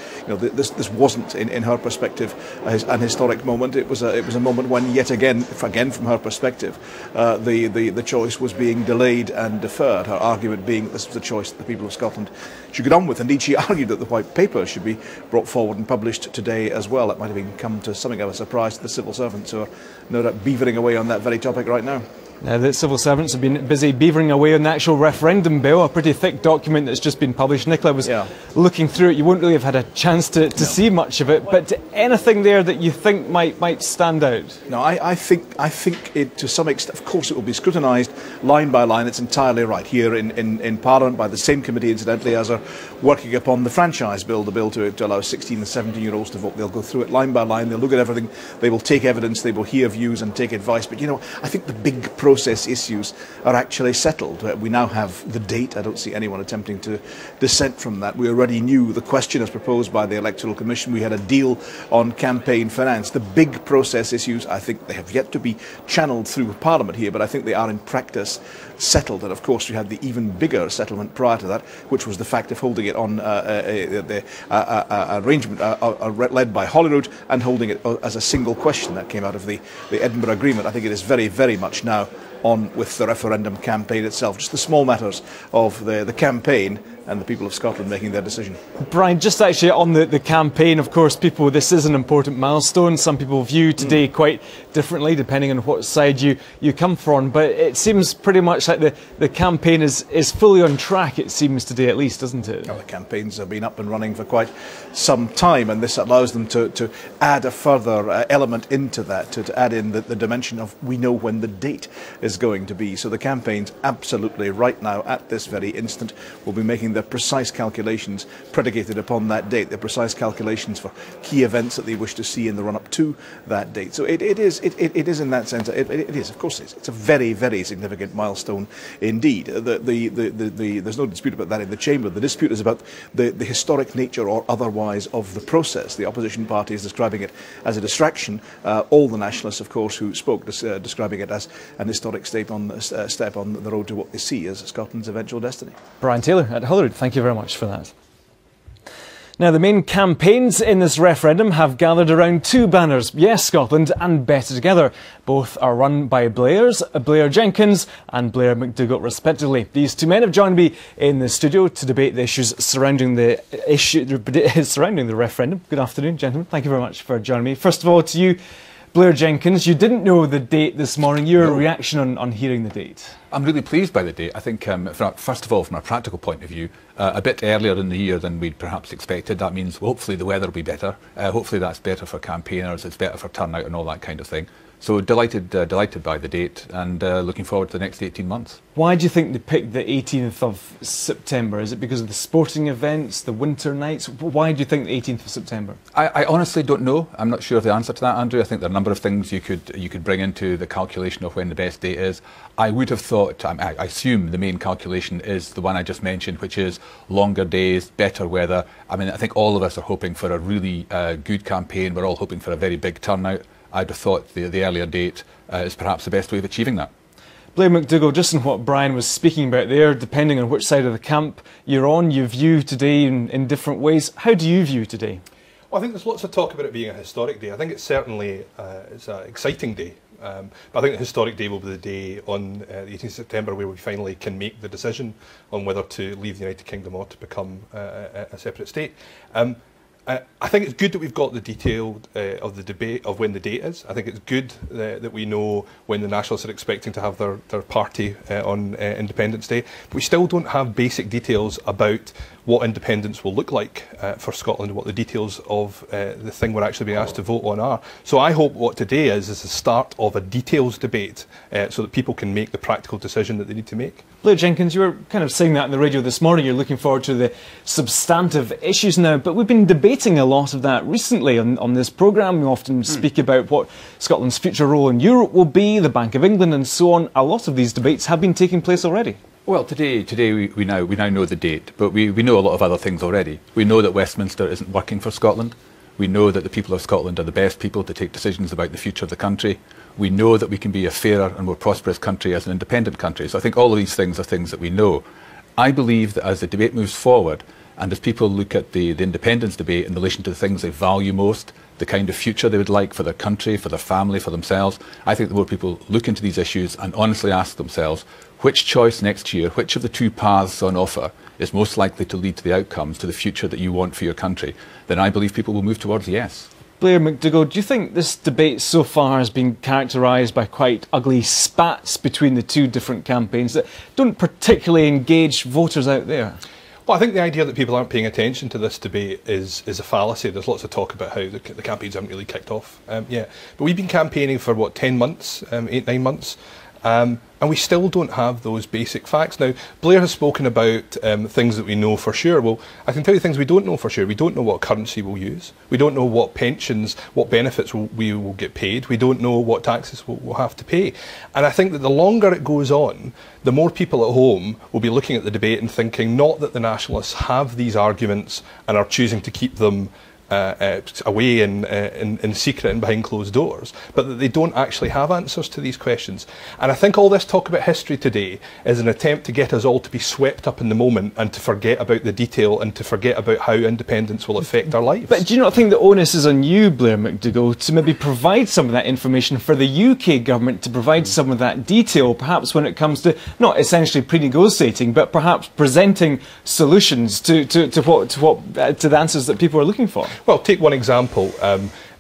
this wasn't, in her perspective, an historic moment. It was a moment when, yet again from her perspective, the choice was being delayed and deferred. Her argument being this was the choice that the people of Scotland should get on with. Indeed, she argued that the white paper should be brought forward and published today as well. It might have come to something of a surprise to the civil servants who are no doubt beavering away on that very topic right now. Now, the civil servants have been busy beavering away on the actual referendum bill, a pretty thick document that's just been published. Nicola was looking through it. You won't really have had a chance to see much of it, but anything there that you think might stand out? No, I think it, to some extent, of course, it will be scrutinised line by line. It's entirely right here in Parliament by the same committee, incidentally, as are working upon the franchise bill, the bill to allow 16 and 17-year-olds to vote. They'll go through it line by line. They'll look at everything. They will take evidence. They will hear views and take advice. But, you know, I think the big process issues are actually settled. We now have the date. I don't see anyone attempting to dissent from that. We already knew the question as proposed by the Electoral Commission. We had a deal on campaign finance. The big process issues, I think they have yet to be channeled through Parliament here, but I think they are in practice settled. And of course we had the even bigger settlement prior to that, which was the fact of holding it on the arrangement led by Holyrood and holding it as a single question. That came out of the Edinburgh Agreement. I think it is very, very much now on with the referendum campaign itself. Just the small matters of the campaign and the people of Scotland making their decision. Brian, just actually on the campaign, of course, this is an important milestone. Some people view today quite differently, depending on what side you come from. But it seems pretty much like the campaign is fully on track, it seems today at least, doesn't it? Well, the campaigns have been up and running for quite some time, and this allows them to add a further element into that, to add in the dimension of we know when the date is going to be. So the campaigns absolutely right now, at this very instant, will be making their precise calculations predicated upon that date, their precise calculations for key events that they wish to see in the run-up to that date. So it is in that sense, it is, of course, it's a very, very significant milestone indeed. There's no dispute about that in the Chamber. The dispute is about the historic nature or otherwise of the process. The opposition party is describing it as a distraction. All the nationalists, of course, who spoke, describing it as an historic step on the road to what they see as Scotland's eventual destiny. Brian Taylor at Holyrood, thank you very much for that. Now, the main campaigns in this referendum have gathered around two banners, Yes Scotland and Better Together. Both are run by Blair Jenkins and Blair McDougall, respectively. These two men have joined me in the studio to debate the issues surrounding the referendum. Good afternoon, gentlemen. Thank you very much for joining me. First of all, to you, Blair Jenkins, you didn't know the date this morning. Your reaction on hearing the date? I'm really pleased by the date. I think, first of all, from a practical point of view, a bit earlier in the year than we'd perhaps expected. That means hopefully the weather will be better. Hopefully that's better for campaigners, it's better for turnout and all that kind of thing. So delighted by the date and looking forward to the next 18 months. Why do you think they picked the 18th of September? Is it because of the sporting events, the winter nights? Why do you think the 18th of September? I honestly don't know. I'm not sure of the answer to that, Andrew. I think there are a number of things you could bring into the calculation of when the best date is. I would have thought, I assume the main calculation is the one I just mentioned, which is longer days, better weather. I mean, I think all of us are hoping for a really good campaign. We're all hoping for a very big turnout. I'd have thought the earlier date is perhaps the best way of achieving that. Blair McDougall, just on what Brian was speaking about there, depending on which side of the camp you're on, you view today in different ways. How do you view today? Well, I think there's lots of talk about it being a historic day. I think it's certainly it's an exciting day. But I think the historic day will be the day on the 18th of September where we finally can make the decision on whether to leave the United Kingdom or to become a separate state. I think it's good that we've got the detail of the debate of when the date is. I think it's good that we know when the Nationalists are expecting to have their party on Independence Day. But we still don't have basic details about what independence will look like for Scotland, what the details of the thing we're actually being asked to vote on are. So I hope what today is the start of a details debate so that people can make the practical decision that they need to make. Blair Jenkins, you were kind of saying that on the radio this morning. You're looking forward to the substantive issues now, but we've been debating a lot of that recently on this programme. We often speak about what Scotland's future role in Europe will be, the Bank of England and so on. A lot of these debates have been taking place already. Well, today we now know the date, but we know a lot of other things already. We know that Westminster isn't working for Scotland. We know that the people of Scotland are the best people to take decisions about the future of the country. We know that we can be a fairer and more prosperous country as an independent country. So I think all of these things are things that we know. I believe that as the debate moves forward, and as people look at the independence debate in relation to the things they value most, the kind of future they would like for their country, for their family, for themselves, I think the more people look into these issues and honestly ask themselves, which choice next year, which of the two paths on offer is most likely to lead to the outcomes, to the future that you want for your country, then I believe people will move towards yes. Blair McDougall, do you think this debate so far has been characterised by quite ugly spats between the two different campaigns that don't particularly engage voters out there? Well, I think the idea that people aren't paying attention to this debate is a fallacy. There's lots of talk about how the campaigns haven't really kicked off yet. But we've been campaigning for, what, 10 months, 8, 9 months? And we still don't have those basic facts. Now, Blair has spoken about things that we know for sure. Well, I can tell you things we don't know for sure. We don't know what currency we'll use. We don't know what pensions, what benefits we will get paid. We don't know what taxes we'll have to pay. And I think that the longer it goes on, the more people at home will be looking at the debate and thinking not that the Nationalists have these arguments and are choosing to keep them away in secret and behind closed doors, but that they don't actually have answers to these questions. And I think all this talk about history today is an attempt to get us all to be swept up in the moment and to forget about the detail and to forget about how independence will affect our lives. But do you not think the onus is on you, Blair McDougall, to maybe provide some of that information for the UK government to provide some of that detail, perhaps when it comes to not essentially pre-negotiating, but perhaps presenting solutions to the answers that people are looking for? Well, take one example.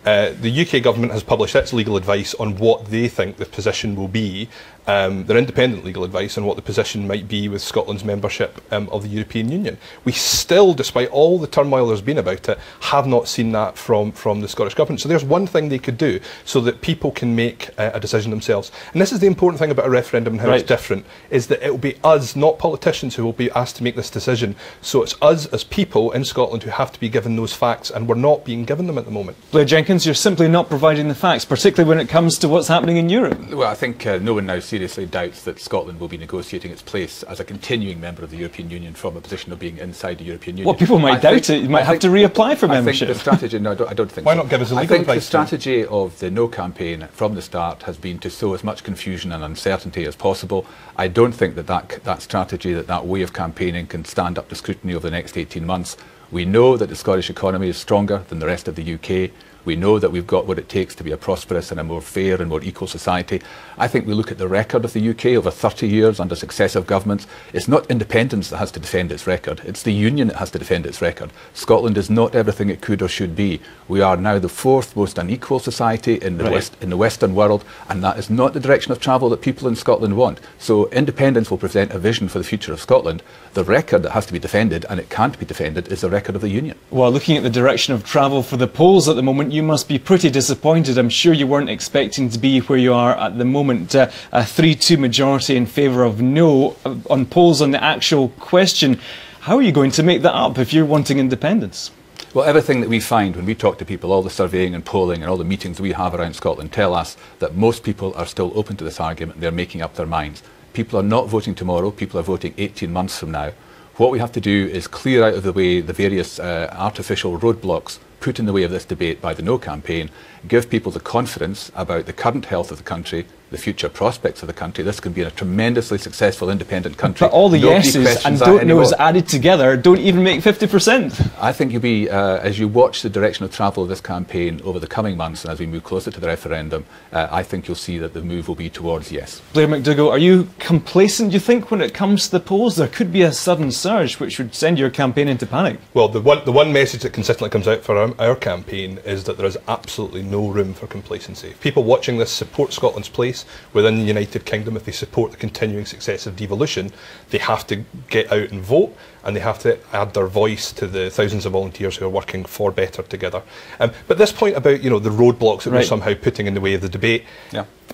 The UK government has published its legal advice on what they think the position will be, their independent legal advice on what the position might be with Scotland's membership of the European Union. We still, despite all the turmoil there's been about it, have not seen that from the Scottish Government. So there's one thing they could do so that people can make a decision themselves. And this is the important thing about a referendum and how it's different, is that it will be us, not politicians, who will be asked to make this decision. So it's us as people in Scotland who have to be given those facts, and we're not being given them at the moment. Blair Jenkins, you're simply not providing the facts, particularly when it comes to what's happening in Europe. Well, I think no one now seriously doubts that Scotland will be negotiating its place as a continuing member of the European Union from a position of being inside the European Union. Well, people might doubt it. You might have to reapply for membership. I think the strategy, no, I don't think Why so. not give us a legal I think advice? The strategy of the No campaign from the start has been to sow as much confusion and uncertainty as possible. I don't think that strategy, that way of campaigning can stand up to scrutiny over the next 18 months. We know that the Scottish economy is stronger than the rest of the UK. We know that we've got what it takes to be a prosperous and a more fair and more equal society. I think we look at the record of the UK over 30 years under successive governments. It's not independence that has to defend its record. It's the Union that has to defend its record. Scotland is not everything it could or should be. We are now the fourth most unequal society in the Western world, and that is not the direction of travel that people in Scotland want. So independence will present a vision for the future of Scotland. The record that has to be defended, and it can't be defended, is the record of the Union. Well, looking at the direction of travel for the polls at the moment, you must be pretty disappointed. I'm sure you weren't expecting to be where you are at the moment. A 3-2 majority in favour of no on polls on the actual question. How are you going to make that up if you're wanting independence? Well, everything that we find when we talk to people, all the surveying and polling and all the meetings we have around Scotland tell us that most people are still open to this argument and they're making up their minds. People are not voting tomorrow, people are voting 18 months from now. What we have to do is clear out of the way the various artificial roadblocks put in the way of this debate by the No campaign, give people the confidence about the current health of the country, the future prospects of the country. This can be a tremendously successful independent country. But all the yeses and don't knows added together don't even make 50%. I think you'll be, as you watch the direction of travel of this campaign over the coming months and as we move closer to the referendum, I think you'll see that the move will be towards yes. Blair McDougall, are you complacent, do you think, when it comes to the polls? There could be a sudden surge which would send your campaign into panic. Well, the one message that consistently comes out for our campaign is that there is absolutely no room for complacency. If people watching this support Scotland's place within the United Kingdom, if they support the continuing success of devolution, they have to get out and vote, and they have to add their voice to the thousands of volunteers who are working for Better Together. But this point about the roadblocks that we're somehow putting in the way of the debate,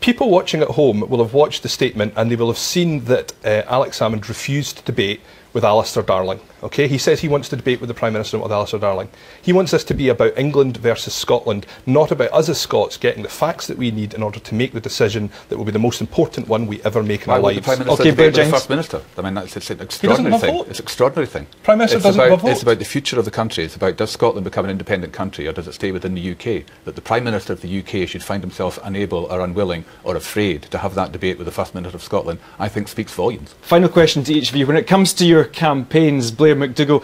people watching at home will have watched the statement and they will have seen that Alex Salmond refused to debate with Alistair Darling. Okay, he says he wants to debate with the Prime Minister, not with Alistair Darling. He wants this to be about England versus Scotland, not about us as Scots getting the facts that we need in order to make the decision that will be the most important one we ever make in our lives. The Prime Minister debate with the First Minister. I mean, it's an extraordinary thing. It's an extraordinary thing. Prime Minister doesn't have a vote. It's about the future of the country. It's about, does Scotland become an independent country or does it stay within the UK? That the Prime Minister of the UK should find himself unable or unwilling or afraid to have that debate with the First Minister of Scotland, I think speaks volumes. Final question to each of you. When it comes to your campaigns, Blair McDougall,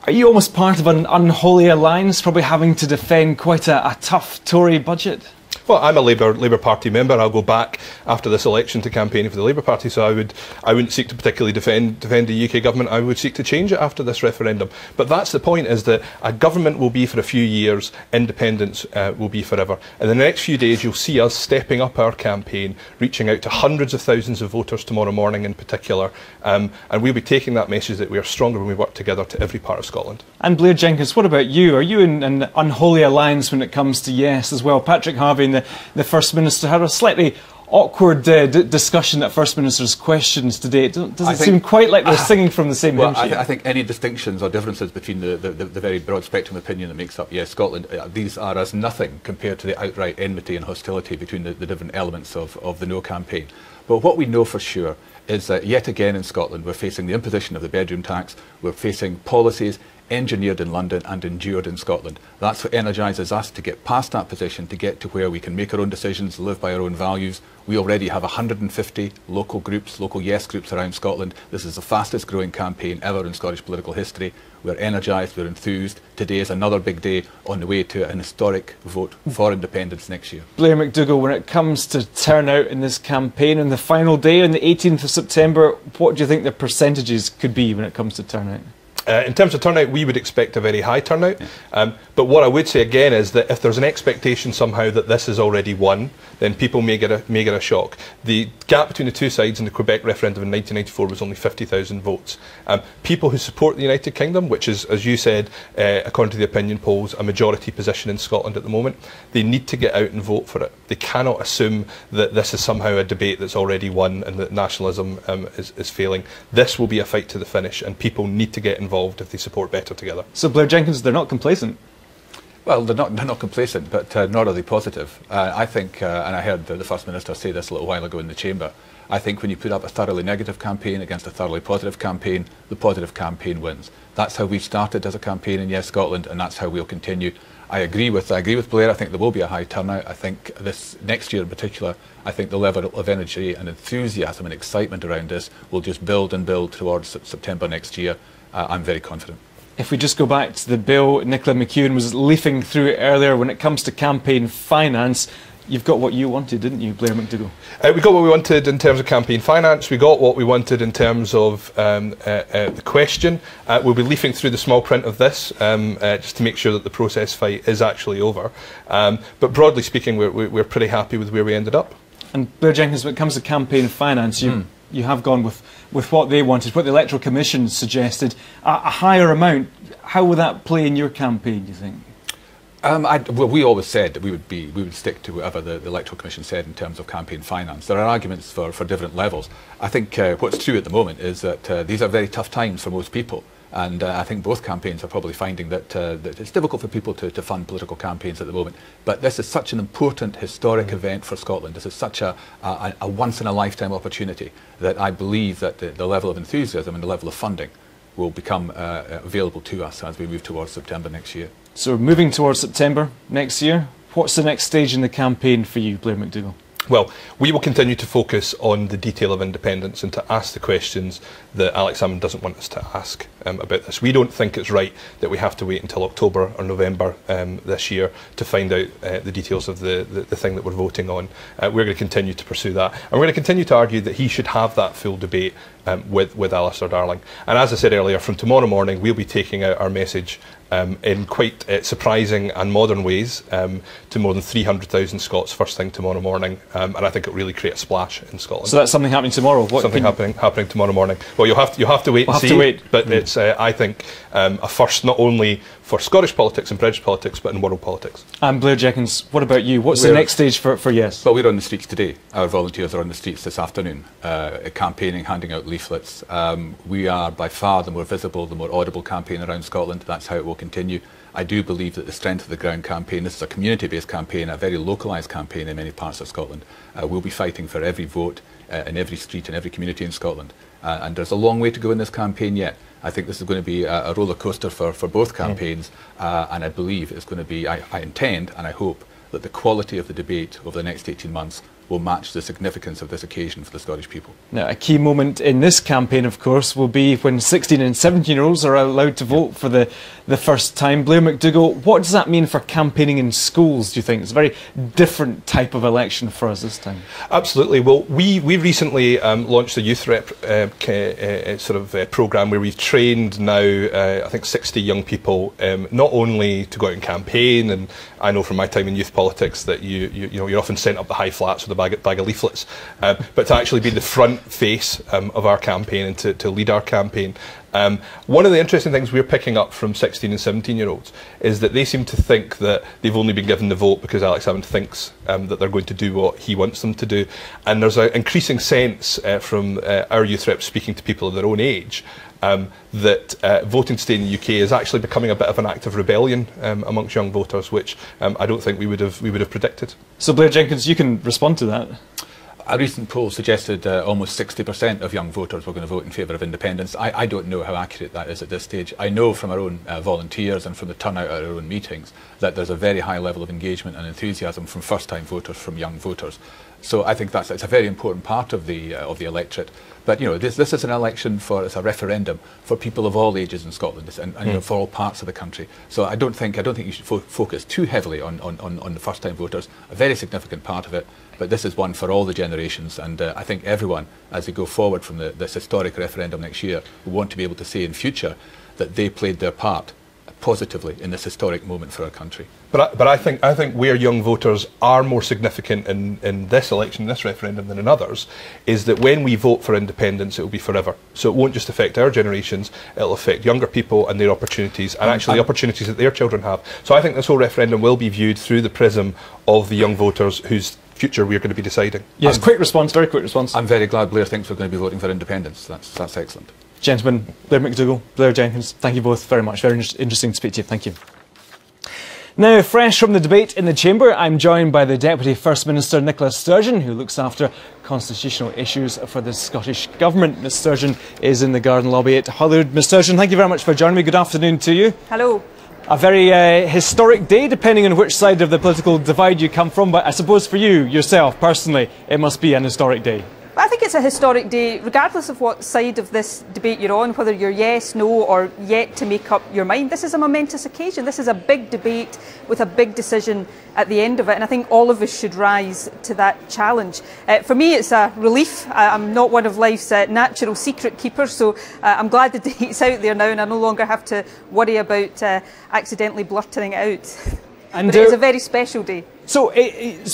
are you almost part of an unholy alliance, probably having to defend quite a tough Tory budget? Well, I'm a Labour Party member. I'll go back after this election to campaigning for the Labour Party, so I wouldn't seek to particularly defend the UK government. I would seek to change it after this referendum. But that's the point, is that a government will be for a few years, independence will be forever. In the next few days, you'll see us stepping up our campaign, reaching out to hundreds of thousands of voters tomorrow morning in particular, and we'll be taking that message that we are stronger when we work together to every part of Scotland. And Blair Jenkins, what about you? Are you in an unholy alliance when it comes to Yes as well? Patrick Harvey, the First Minister, had a slightly awkward discussion at First Minister's questions today. Does it seem quite like they're singing from the same hymn sheet? I think any distinctions or differences between the very broad spectrum opinion that makes up Yes Scotland, these are as nothing compared to the outright enmity and hostility between the different elements of the No campaign. But what we know for sure is that yet again in Scotland we're facing the imposition of the bedroom tax, we're facing policies engineered in London and endured in Scotland. That's what energises us to get past that position, to get to where we can make our own decisions, live by our own values. We already have 150 local groups, local Yes groups around Scotland. This is the fastest growing campaign ever in Scottish political history. We're energised, we're enthused. Today is another big day on the way to an historic vote for independence next year. Blair McDougall, when it comes to turnout in this campaign on the final day on the 18th of September, what do you think the percentages could be when it comes to turnout? In terms of turnout, we would expect a very high turnout. But what I would say again is that if there's an expectation somehow that this is already won, then people may get a shock. The gap between the two sides in the Quebec referendum in 1994 was only 50,000 votes. People who support the United Kingdom, which is, as you said, according to the opinion polls, a majority position in Scotland at the moment, they need to get out and vote for it. They cannot assume that this is somehow a debate that's already won and that nationalism is failing. This will be a fight to the finish, and people need to get involved if they support Better Together. So Blair Jenkins, they're not complacent? Well, they're not complacent, but nor are they positive. I think, and I heard the First Minister say this a little while ago in the Chamber, I think when you put up a thoroughly negative campaign against a thoroughly positive campaign, the positive campaign wins. That's how we started as a campaign in Yes Scotland, and that's how we'll continue. I agree with Blair. I think there will be a high turnout. I think this next year in particular, I think the level of energy and enthusiasm and excitement around this will just build and build towards September next year. I'm very confident. If we just go back to the bill Nicola McEwen was leafing through it earlier, when it comes to campaign finance, you've got what you wanted, didn't you, Blair McDougall? We got what we wanted in terms of campaign finance. We got what we wanted in terms of the question. We'll be leafing through the small print of this just to make sure that the process fight is actually over. But broadly speaking, we're pretty happy with where we ended up. And Blair Jenkins, when it comes to campaign finance, you have gone with what they wanted, what the Electoral Commission suggested, a higher amount. How will that play in your campaign, do you think? Well, we always said that we would stick to whatever the Electoral Commission said in terms of campaign finance. There are arguments for different levels. I think what's true at the moment is that these are very tough times for most people. And I think both campaigns are probably finding that it's difficult for people to fund political campaigns at the moment. But this is such an important historic event for Scotland. This is such a once-in-a-lifetime opportunity that I believe that the level of enthusiasm and the level of funding will become available to us as we move towards September next year. So we're moving towards September next year. What's the next stage in the campaign for you, Blair McDougall? Well, we will continue to focus on the detail of independence and to ask the questions that Alex Salmond doesn't want us to ask about this. We don't think it's right that we have to wait until October or November this year to find out the details of the thing that we're voting on. We're going to continue to pursue that. And we're going to continue to argue that he should have that full debate with Alistair Darling. And as I said earlier, from tomorrow morning, we'll be taking out our message in quite surprising and modern ways to more than 300,000 Scots first thing tomorrow morning, and I think it'll really create a splash in Scotland. So that's something happening tomorrow? Something happening tomorrow morning. Well, you'll have to wait and see, but it's I think a first not only for Scottish politics and British politics, but in world politics. And Blair Jenkins, what about you? What's the next stage for Yes? Well, we're on the streets today. Our volunteers are on the streets this afternoon, campaigning, handing out leaflets. We are by far the more visible, the more audible campaign around Scotland. That's how it will continue. I do believe that the strength of the ground campaign, this is a community-based campaign, a very localised campaign in many parts of Scotland. We'll be fighting for every vote in every street, in every community in Scotland. And there's a long way to go in this campaign yet. I think this is going to be a roller coaster for both campaigns, and I believe it's going to be, I intend and I hope that the quality of the debate over the next 18 months will match the significance of this occasion for the Scottish people. Now, a key moment in this campaign, of course, will be when 16 and 17-year-olds are allowed to vote for the first time. Blair McDougall, what does that mean for campaigning in schools, do you think? It's a very different type of election for us this time. Absolutely. Well, we recently launched a youth rep programme where we've trained now, I think, 60 young people, not only to go out and campaign, and I know from my time in youth politics that you're often sent up the high flats with a bag of leaflets, but to actually be the front face of our campaign and to lead our campaign. One of the interesting things we're picking up from 16 and 17-year-olds is that they seem to think that they've only been given the vote because Alex Salmond thinks that they're going to do what he wants them to do. And there's an increasing sense from our youth reps speaking to people of their own age that voting today in the UK is actually becoming a bit of an act of rebellion amongst young voters, which I don't think we would have predicted. So Blair Jenkins, you can respond to that. A recent poll suggested almost 60% of young voters were going to vote in favour of independence. I don't know how accurate that is at this stage. I know from our own volunteers and from the turnout at our own meetings that there's a very high level of engagement and enthusiasm from first-time voters, from young voters. So I think it's a very important part of the electorate. But this is an election it's a referendum for people of all ages in Scotland and for all parts of the country. So I don't think you should focus too heavily on the first-time voters. A very significant part of it, but this is one for all the generations. And I think everyone, as they go forward from this historic referendum next year, will want to be able to say in future that they played their part positively in this historic moment for our country. But I think where young voters are more significant in this election, in this referendum, than in others, is that when we vote for independence, it will be forever. So it won't just affect our generations, it'll affect younger people and their opportunities, and actually the opportunities that their children have. So I think this whole referendum will be viewed through the prism of the young voters whose future we're going to be deciding. Yes, quick response, very quick response. I'm very glad Blair thinks we're going to be voting for independence. That's excellent. Gentlemen, Blair McDougall, Blair Jenkins, thank you both very much. Very interesting to speak to you. Thank you. Now, fresh from the debate in the Chamber, I'm joined by the Deputy First Minister, Nicola Sturgeon, who looks after constitutional issues for the Scottish Government. Ms Sturgeon is in the Garden Lobby at Holyrood. Ms Sturgeon, thank you very much for joining me. Good afternoon to you. Hello. A very historic day, depending on which side of the political divide you come from, but I suppose for you, yourself, personally, it must be an historic day. I think it's a historic day, regardless of what side of this debate you're on, whether you're yes, no, or yet to make up your mind. This is a momentous occasion. This is a big debate with a big decision at the end of it, and I think all of us should rise to that challenge. For me, it's a relief. I'm not one of life's natural secret keepers, so I'm glad the date's out there now, and I no longer have to worry about accidentally blurting it out. And but it is a very special day. So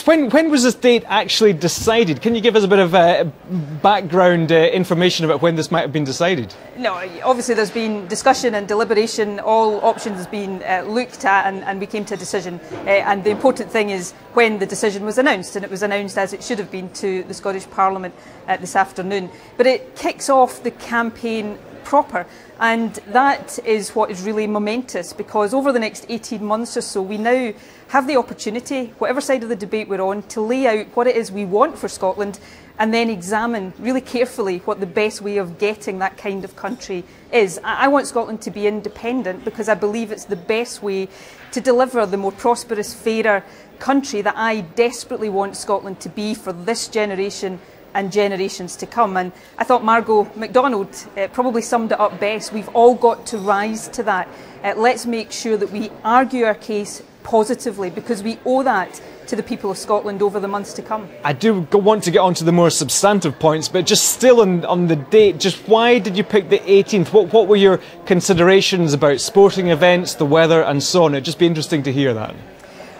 when was this date actually decided? Can you give us a bit of background information about when this might have been decided? No, obviously there's been discussion and deliberation, all options have been looked at, and we came to a decision. And the important thing is when the decision was announced, and it was announced as it should have been to the Scottish Parliament this afternoon. But it kicks off the campaign proper, and that is what is really momentous, because over the next 18 months or so we now have the opportunity, whatever side of the debate we're on, to lay out what it is we want for Scotland and then examine really carefully what the best way of getting that kind of country is. I want Scotland to be independent because I believe it's the best way to deliver the more prosperous, fairer country that I desperately want Scotland to be for this generation and generations to come. And I thought Margot MacDonald probably summed it up best. We've all got to rise to that. Let's make sure that we argue our case positively, because we owe that to the people of Scotland over the months to come. I do want to get on to the more substantive points, but just still on the date, just why did you pick the 18th? What were your considerations about sporting events, the weather and so on? It'd just be interesting to hear that.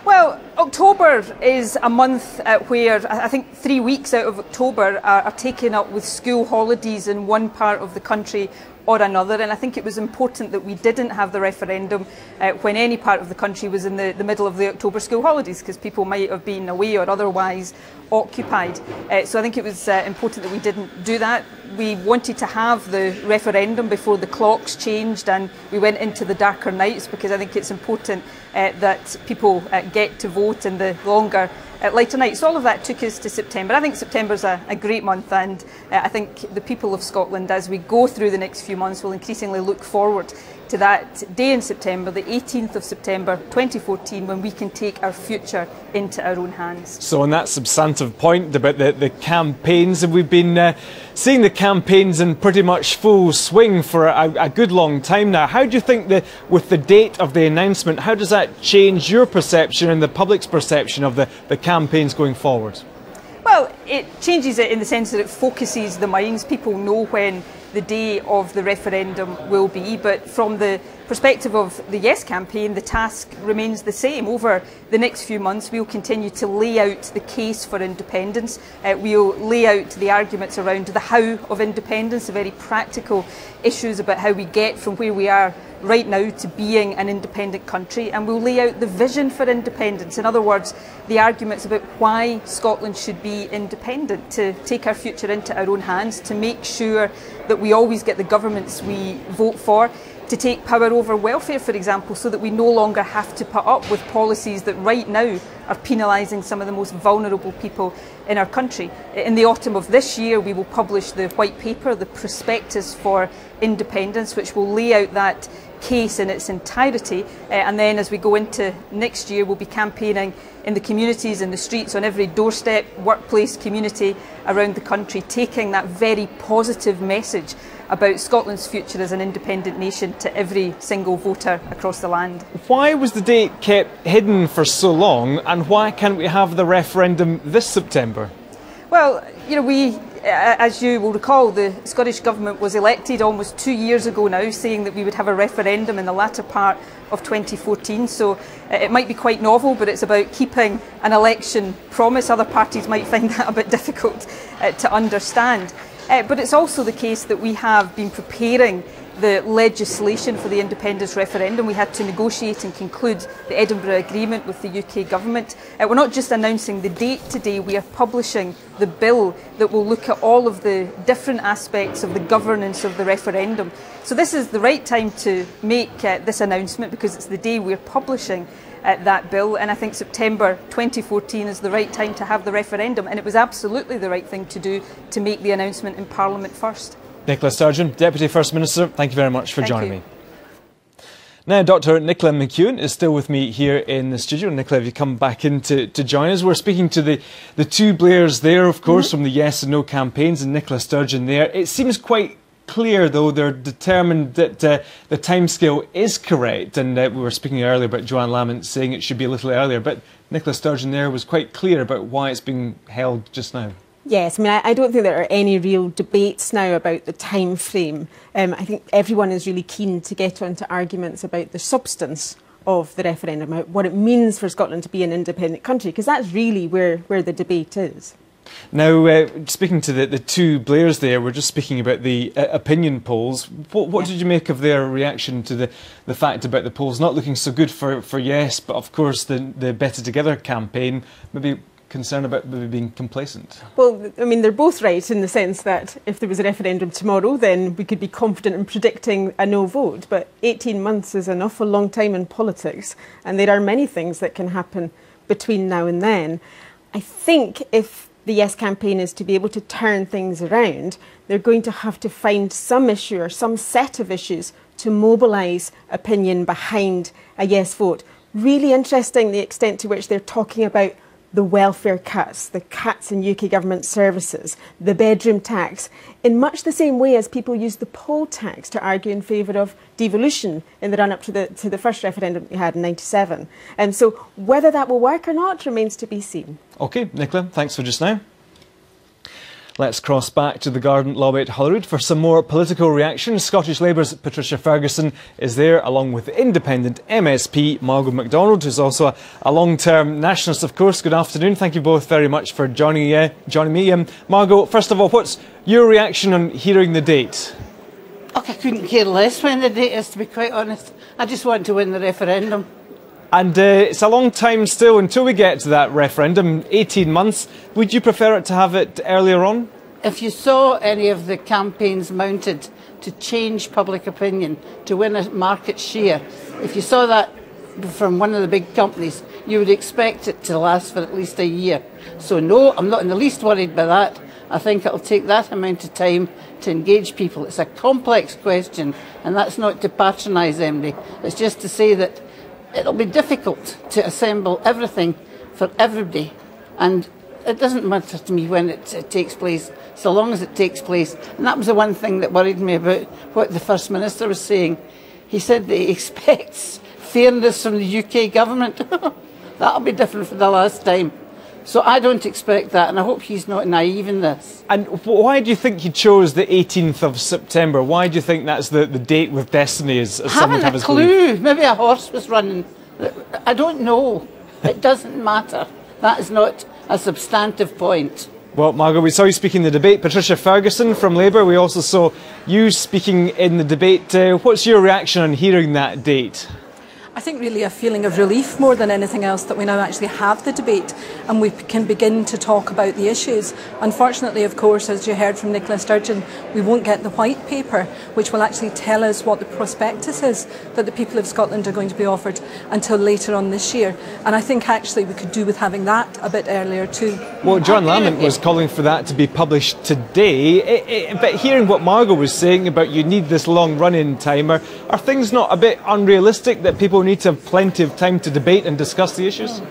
Well, October is a month where I think 3 weeks out of October are taken up with school holidays in one part of the country or another, and I think it was important that we didn't have the referendum when any part of the country was in the middle of the October school holidays, because people might have been away or otherwise occupied. So I think it was important that we didn't do that. We wanted to have the referendum before the clocks changed and we went into the darker nights, because I think it's important that people get to vote in the longer lighter nights. So all of that took us to September. I think September's a great month, and I think the people of Scotland, as we go through the next few months, will increasingly look forward to that day in September, the 18th of September 2014, when we can take our future into our own hands. So on that substantive point about the campaigns, we've been seeing the campaigns in pretty much full swing for a good long time now. How do you think that with the date of the announcement, how does that change your perception and the public's perception of the campaigns going forward? Well, it changes it in the sense that it focuses the minds. People know when the day of the referendum will be, but from the perspective of the Yes campaign, the task remains the same. Over the next few months, we'll continue to lay out the case for independence. We'll lay out the arguments around the how of independence, the very practical issues about how we get from where we are right now to being an independent country, and we'll lay out the vision for independence. In other words, the arguments about why Scotland should be independent, to take our future into our own hands, to make sure that we always get the governments we vote for, to take power over welfare, for example, so that we no longer have to put up with policies that right now are penalising some of the most vulnerable people in our country. In the autumn of this year, we will publish the white paper, the prospectus for independence, which will lay out that case in its entirety, and then as we go into next year, we'll be campaigning in the communities, in the streets, on every doorstep, workplace, community around the country, taking that very positive message about Scotland's future as an independent nation to every single voter across the land. Why was the date kept hidden for so long, and why can't we have the referendum this September? Well, you know, as you will recall, the Scottish Government was elected almost 2 years ago now, saying that we would have a referendum in the latter part of 2014. So it might be quite novel, but it's about keeping an election promise. Other parties might find that a bit difficult to understand. But it's also the case that we have been preparing the legislation for the independence referendum. We had to negotiate and conclude the Edinburgh Agreement with the UK Government. We're not just announcing the date today, we are publishing the bill that will look at all of the different aspects of the governance of the referendum. So this is the right time to make this announcement, because it's the day we're publishing that bill, and I think September 2014 is the right time to have the referendum, and it was absolutely the right thing to do to make the announcement in Parliament first. Nicola Sturgeon, Deputy First Minister, thank you very much for joining me. Now, Dr Nicola McEwen is still with me here in the studio. Nicola, have you come back in to join us? We're speaking to the two Blairs there, of course, from the Yes and No campaigns, and Nicola Sturgeon there. It seems quite clear, though, they're determined that the timescale is correct. And we were speaking earlier about Joanne Lamont saying it should be a little earlier, but Nicola Sturgeon there was quite clear about why it's being held just now. Yes, I mean, I don't think there are any real debates now about the time frame. I think everyone is really keen to get onto arguments about the substance of the referendum, what it means for Scotland to be an independent country, because that's really where the debate is. Now, speaking to the two Blairs there, we're just speaking about the opinion polls. What did you make of their reaction to the fact about the polls not looking so good for Yes, but of course the BetterTogether campaign maybe concerned about maybe being complacent? Well, I mean, they're both right in the sense that if there was a referendum tomorrow, then we could be confident in predicting a no vote. But 18 months is an awful long time in politics, and there are many things that can happen between now and then. I think if the Yes campaign is to be able to turn things around, they're going to have to find some issue or some set of issues to mobilise opinion behind a Yes vote. Really interesting the extent to which they're talking about the welfare cuts, the cuts in UK government services, the bedroom tax, in much the same way as people use the poll tax to argue in favour of devolution in the run-up to the first referendum we had in '97. And so whether that will work or not remains to be seen. OK, Nicola, thanks for just now. Let's cross back to the Garden lobby at Holyrood for some more political reaction. Scottish Labour's Patricia Ferguson is there, along with independent MSP Margot MacDonald, who's also a long-term nationalist, of course. Good afternoon. Thank you both very much for joining me. Margot, first of all, what's your reaction on hearing the date? Oh, I couldn't care less when the date is, to be quite honest. I just want to win the referendum. And it's a long time still until we get to that referendum, 18 months. Would you prefer it to have it earlier on? If you saw any of the campaigns mounted to change public opinion, to win a market share, if you saw that from one of the big companies, you would expect it to last for at least a year. So no, I'm not in the least worried by that. I think it'll take that amount of time to engage people. It's a complex question, and that's not to patronise anybody. It's just to say that it'll be difficult to assemble everything for everybody, and it doesn't matter to me when it takes place, so long as it takes place. And that was the one thing that worried me about what the First Minister was saying. He said that he expects fairness from the UK government. That'll be different from the last time. So I don't expect that, and I hope he's not naive in this. And why do you think he chose the 18th of September? Why do you think that's the date with destiny, as some would have us believe? I haven't a clue. Maybe a horse was running. I don't know. It doesn't matter. That is not a substantive point. Well, Margaret, we saw you speaking in the debate. Patricia Ferguson from Labour, we also saw you speaking in the debate. What's your reaction on hearing that date? I think really a feeling of relief more than anything else that we now actually have the debate and we can begin to talk about the issues. Unfortunately, of course, as you heard from Nicola Sturgeon, we won't get the white paper which will actually tell us what the prospectus is that the people of Scotland are going to be offered until later on this year. And I think actually we could do with having that a bit earlier too. Well, John Lamont was calling for that to be published today. But hearing what Margot was saying about you need this long run-in time, are things not a bit unrealistic that people need to have plenty of time to debate and discuss the issues?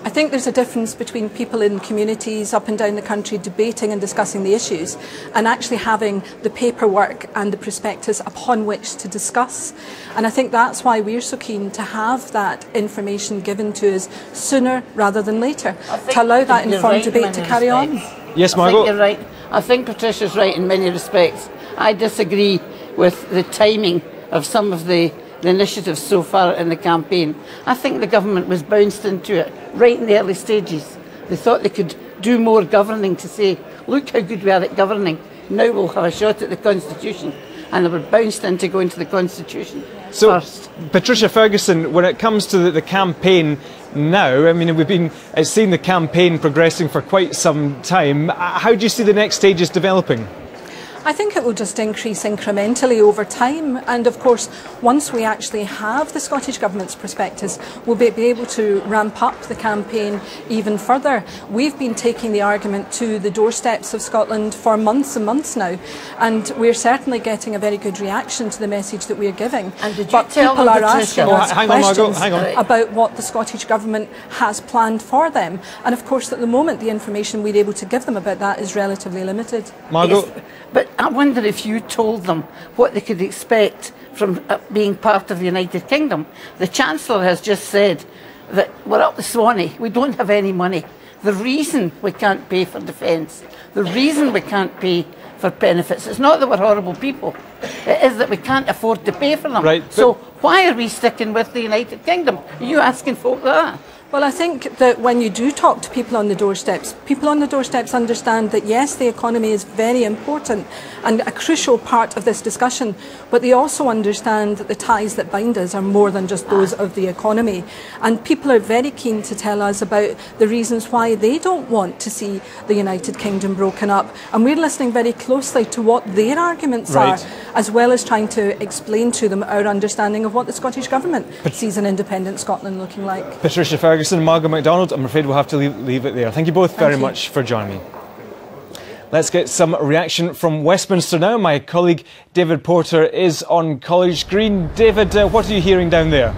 I think there's a difference between people in communities up and down the country debating and discussing the issues and actually having the paperwork and the prospectus upon which to discuss. And I think that's why we're so keen to have that information given to us sooner rather than later, to allow that informed debate to carry on. Yes, Margot? I think you're right. I think Patricia's right in many respects. I disagree with the timing of some of the initiatives so far in the campaign. I think the government was bounced into it right in the early stages. They thought they could do more governing to say, look how good we are at governing. Now we'll have a shot at the Constitution. And they were bounced into going to the Constitution first. Patricia Ferguson, when it comes to the campaign now, I mean, we've been seeing the campaign progressing for quite some time. How do you see the next stages developing? I think it will just increase incrementally over time, and of course once we actually have the Scottish Government's prospectus we'll be able to ramp up the campaign even further. We've been taking the argument to the doorsteps of Scotland for months and months now, and we're certainly getting a very good reaction to the message that we're giving. And did you but tell people them, are Patricia? asking us questions about what the Scottish Government has planned for them, and of course at the moment the information we're able to give them about that is relatively limited. Margot? Yes, but I wonder if you told them what they could expect from being part of the United Kingdom. The Chancellor has just said that we're up the Swanee, we don't have any money. The reason we can't pay for defence, the reason we can't pay for benefits, it's not that we're horrible people, it is that we can't afford to pay for them. Right, so why are we sticking with the United Kingdom? Are you asking folk that? Well, I think that when you do talk to people on the doorsteps understand that yes, the economy is very important and a crucial part of this discussion, but they also understand that the ties that bind us are more than just those of the economy. And people are very keen to tell us about the reasons why they don't want to see the United Kingdom broken up. And we're listening very closely to what their arguments are, as well as trying to explain to them our understanding of what the Scottish Government sees an independent Scotland looking like. Patricia Ferguson, Margaret MacDonald, I'm afraid we'll have to leave it there. Thank you both very much for joining me. Let's get some reaction from Westminster now. My colleague David Porter is on College Green. David, what are you hearing down there?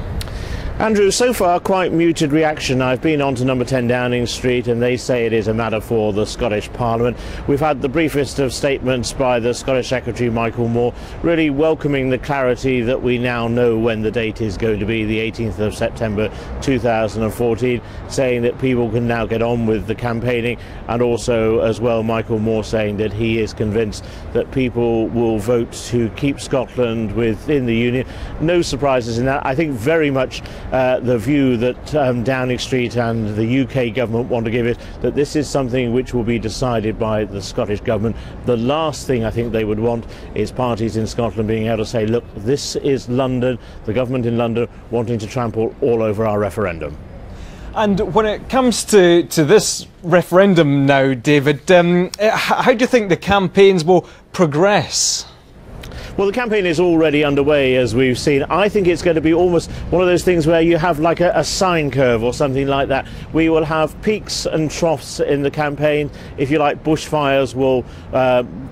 Andrew, so far quite muted reaction. I've been on to number 10 Downing Street and they say it is a matter for the Scottish Parliament. We've had the briefest of statements by the Scottish Secretary Michael Moore, really welcoming the clarity that we now know when the date is going to be, the 18th of September 2014, saying that people can now get on with the campaigning, and also as well Michael Moore saying that he is convinced that people will vote to keep Scotland within the Union. No surprises in that. I think very much the view that Downing Street and the UK government want to give it, that this is something which will be decided by the Scottish government. The last thing I think they would want is parties in Scotland being able to say, look, this is London, the government in London wanting to trample all over our referendum. And when it comes to this referendum now, David, how do you think the campaigns will progress? Well, the campaign is already underway, as we've seen. I think it's going to be almost one of those things where you have like a sine curve or something like that. We will have peaks and troughs in the campaign. If you like, bushfires will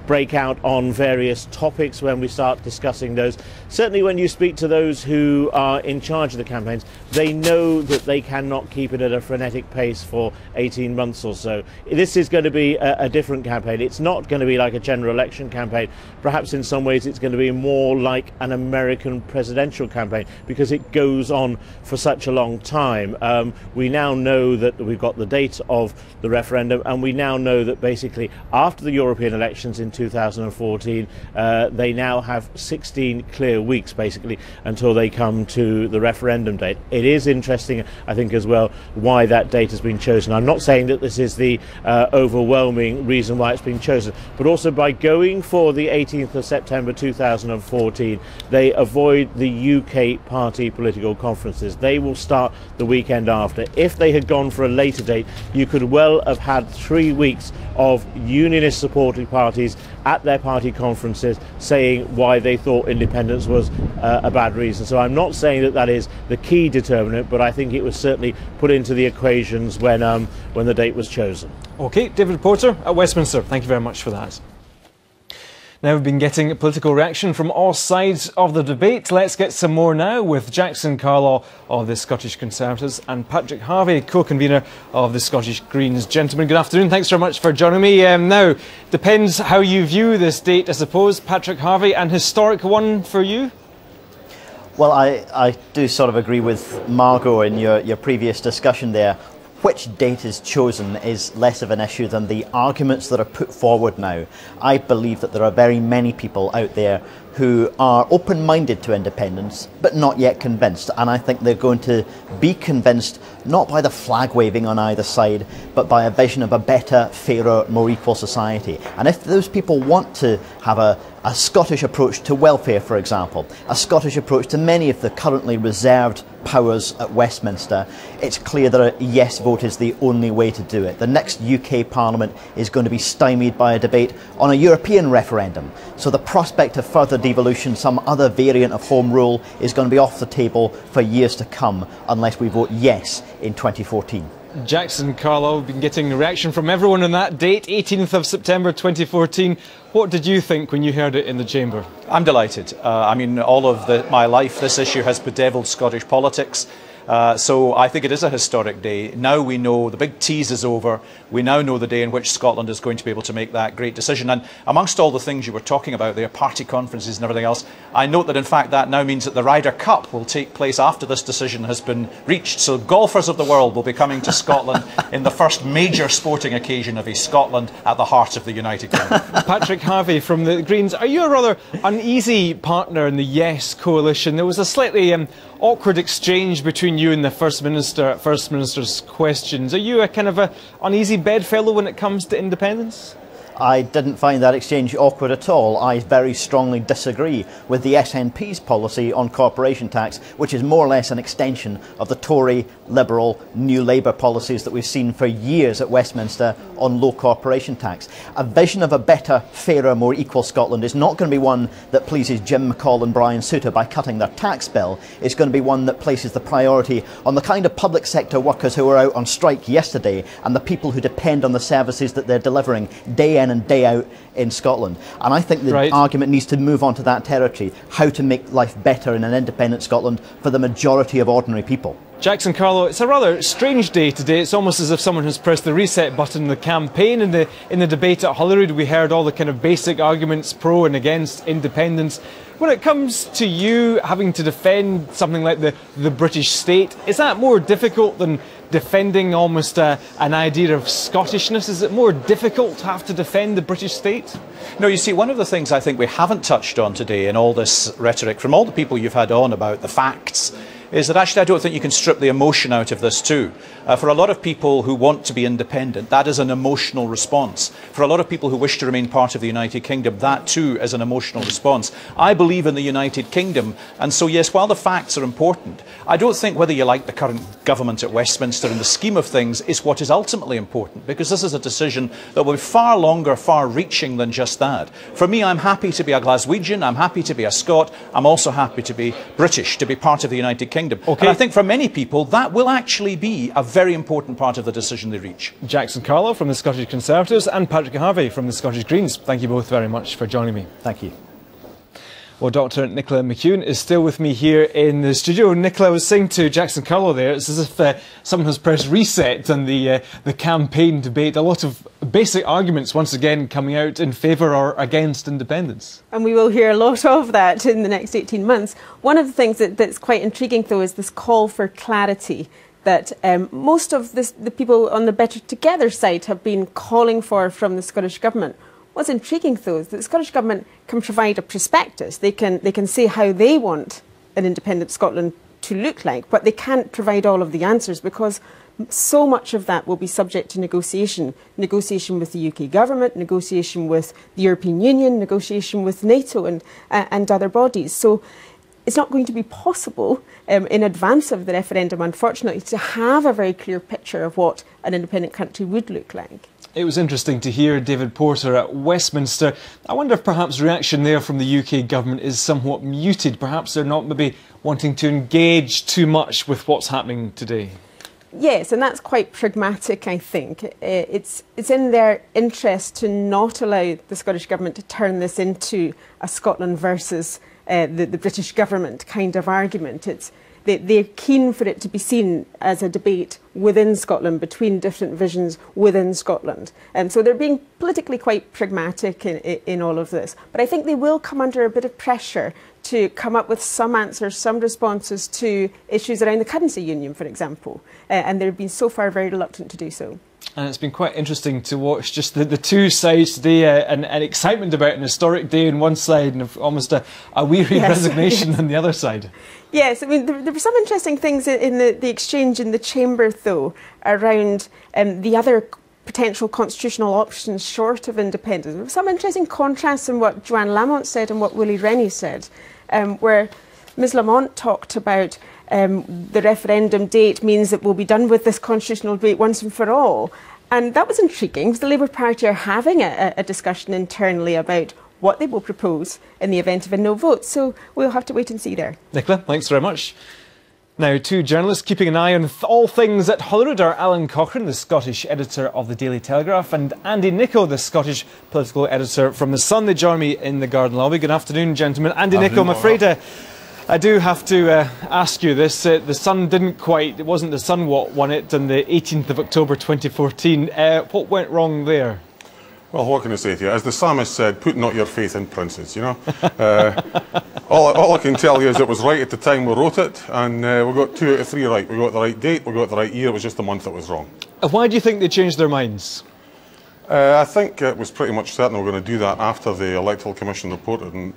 break out on various topics when we start discussing those. Certainly when you speak to those who are in charge of the campaigns, they know that they cannot keep it at a frenetic pace for 18 months or so. This is going to be a different campaign. It's not going to be like a general election campaign. Perhaps in some ways it's going to be more like an American presidential campaign because it goes on for such a long time. We now know that we've got the date of the referendum, and we now know that basically after the European elections in 2014 they now have 16 clear weeks basically until they come to the referendum date. It is interesting, I think, as well why that date has been chosen. I'm not saying that this is the overwhelming reason why it's been chosen, but also by going for the 18th of September 2014 they avoid the UK party political conferences. They will start the weekend after. If they had gone for a later date, you could well have had 3 weeks of unionist supported parties at their party conferences saying why they thought independence was a bad reason. So I'm not saying that that is the key determinant, but I think it was certainly put into the equations when the date was chosen. OK, David Porter at Westminster, thank you very much for that. Now we've been getting a political reaction from all sides of the debate. Let's get some more now with Jackson Carlaw of the Scottish Conservatives and Patrick Harvey, co-convener of the Scottish Greens. Gentlemen, good afternoon. Thanks very much for joining me. Now, depends how you view this date, I suppose. Patrick Harvey, an historic one for you? Well, I do sort of agree with Margot in your previous discussion there. Which date is chosen is less of an issue than the arguments that are put forward now. I believe that there are very many people out there who are open-minded to independence but not yet convinced, and I think they're going to be convinced not by the flag waving on either side but by a vision of a better, fairer, more equal society. And if those people want to have a Scottish approach to welfare, for example, a Scottish approach to many of the currently reserved powers at Westminster, it's clear that a yes vote is the only way to do it. The next UK Parliament is going to be stymied by a debate on a European referendum, so the prospect of further devolution, some other variant of home rule, is going to be off the table for years to come unless we vote yes in 2014. Jackson Carlaw, we've been getting a reaction from everyone on that date, 18th of September 2014. What did you think when you heard it in the Chamber? I'm delighted. I mean, all of my life, this issue has bedevilled Scottish politics. So I think it is a historic day. Now we know the big tease is over. We now know the day in which Scotland is going to be able to make that great decision. And amongst all the things you were talking about there, party conferences and everything else, I note that in fact that now means that the Ryder Cup will take place after this decision has been reached. So golfers of the world will be coming to Scotland in the first major sporting occasion of a Scotland at the heart of the United Kingdom. Patrick Harvey from the Greens, are you a rather uneasy partner in the Yes coalition? There was a slightly awkward exchange between you and the First Minister at First Minister's questions. Are you a kind of a uneasy bedfellow when it comes to independence? I didn't find that exchange awkward at all. I very strongly disagree with the SNP's policy on corporation tax, which is more or less an extension of the Tory, Liberal, New Labour policies that we've seen for years at Westminster on low corporation tax. A vision of a better, fairer, more equal Scotland is not going to be one that pleases Jim McCall and Brian Souter by cutting their tax bill. It's going to be one that places the priority on the kind of public sector workers who were out on strike yesterday and the people who depend on the services that they're delivering day in and day out in Scotland. And I think the argument needs to move on to that territory, how to make life better in an independent Scotland for the majority of ordinary people. Jackson Carlaw, it's a rather strange day today. It's almost as if someone has pressed the reset button in the campaign. In the debate at Holyrood, we heard all the kind of basic arguments pro and against independence. When it comes to you having to defend something like the British state, is that more difficult than defending almost an idea of Scottishness? Is it more difficult to have to defend the British state? No, you see, one of the things I think we haven't touched on today in all this rhetoric from all the people you've had on about the facts is that actually I don't think you can strip the emotion out of this too. For a lot of people who want to be independent, that is an emotional response. For a lot of people who wish to remain part of the United Kingdom, that too is an emotional response. I believe in the United Kingdom, and so yes, while the facts are important, I don't think whether you like the current government at Westminster in the scheme of things is what is ultimately important, because this is a decision that will be far longer, far-reaching than just that. For me, I'm happy to be a Glaswegian, I'm happy to be a Scot, I'm also happy to be British, to be part of the United Kingdom. Okay. And I think for many people, that will actually be a very important part of the decision they reach. Jackson Carlo from the Scottish Conservatives and Patrick Harvey from the Scottish Greens. Thank you both very much for joining me. Thank you. Well, Dr. Nicola McEwen is still with me here in the studio. Nicola, was saying to Jackson Carlo there, it's as if someone has pressed reset on the campaign debate. A lot of basic arguments once again coming out in favour or against independence. And we will hear a lot of that in the next 18 months. One of the things that's quite intriguing, though, is this call for clarity that most of the people on the BetterTogether side have been calling for from the Scottish Government. What's intriguing, though, is that the Scottish Government can provide a prospectus. They can say how they want an independent Scotland to look like, but they can't provide all of the answers because so much of that will be subject to negotiation. Negotiation with the UK Government, negotiation with the European Union, negotiation with NATO and other bodies. So it's not going to be possible in advance of the referendum, unfortunately, to have a very clear picture of what an independent country would look like. It was interesting to hear David Porter at Westminster. I wonder if perhaps reaction there from the UK government is somewhat muted. Perhaps they're not maybe wanting to engage too much with what's happening today. Yes, and that's quite pragmatic, I think. It's in their interest to not allow the Scottish Government to turn this into a Scotland versus the British government kind of argument. They're keen for it to be seen as a debate within Scotland, between different visions within Scotland. So they're being politically quite pragmatic in all of this. But I think they will come under a bit of pressure to come up with some answers, some responses to issues around the currency union, for example. And they've been so far very reluctant to do so. And it's been quite interesting to watch just the two sides today, and excitement about an historic day on one side and almost a weary resignation on the other side. Yes, I mean, there were some interesting things in the exchange in the Chamber, though, around the other potential constitutional options short of independence. There were some interesting contrasts in what Joanne Lamont said and what Willie Rennie said, where Ms Lamont talked about the referendum date means that we'll be done with this constitutional debate once and for all. And that was intriguing, because the Labour Party are having a discussion internally about what they will propose in the event of a no vote. So we'll have to wait and see there. Nicola, thanks very much. Now, two journalists keeping an eye on all things at Holyrood are Alan Cochrane, the Scottish editor of the Daily Telegraph, and Andy Nicol, the Scottish political editor from The Sun. They join me in the Garden Lobby. Good afternoon, gentlemen. Andy Nicol, I'm afraid I do have to ask you this. The Sun it wasn't the Sun what won it on the 18th of October 2014. What went wrong there? Well, what can I say to you? As the psalmist said, put not your faith in princes, you know. All I can tell you is it was right at the time we wrote it, and we got 2 out of 3 right. We got the right date, we got the right year, it was just the month that was wrong. Why do you think they changed their minds? I think it was pretty much certain we were going to do that after the Electoral Commission reported and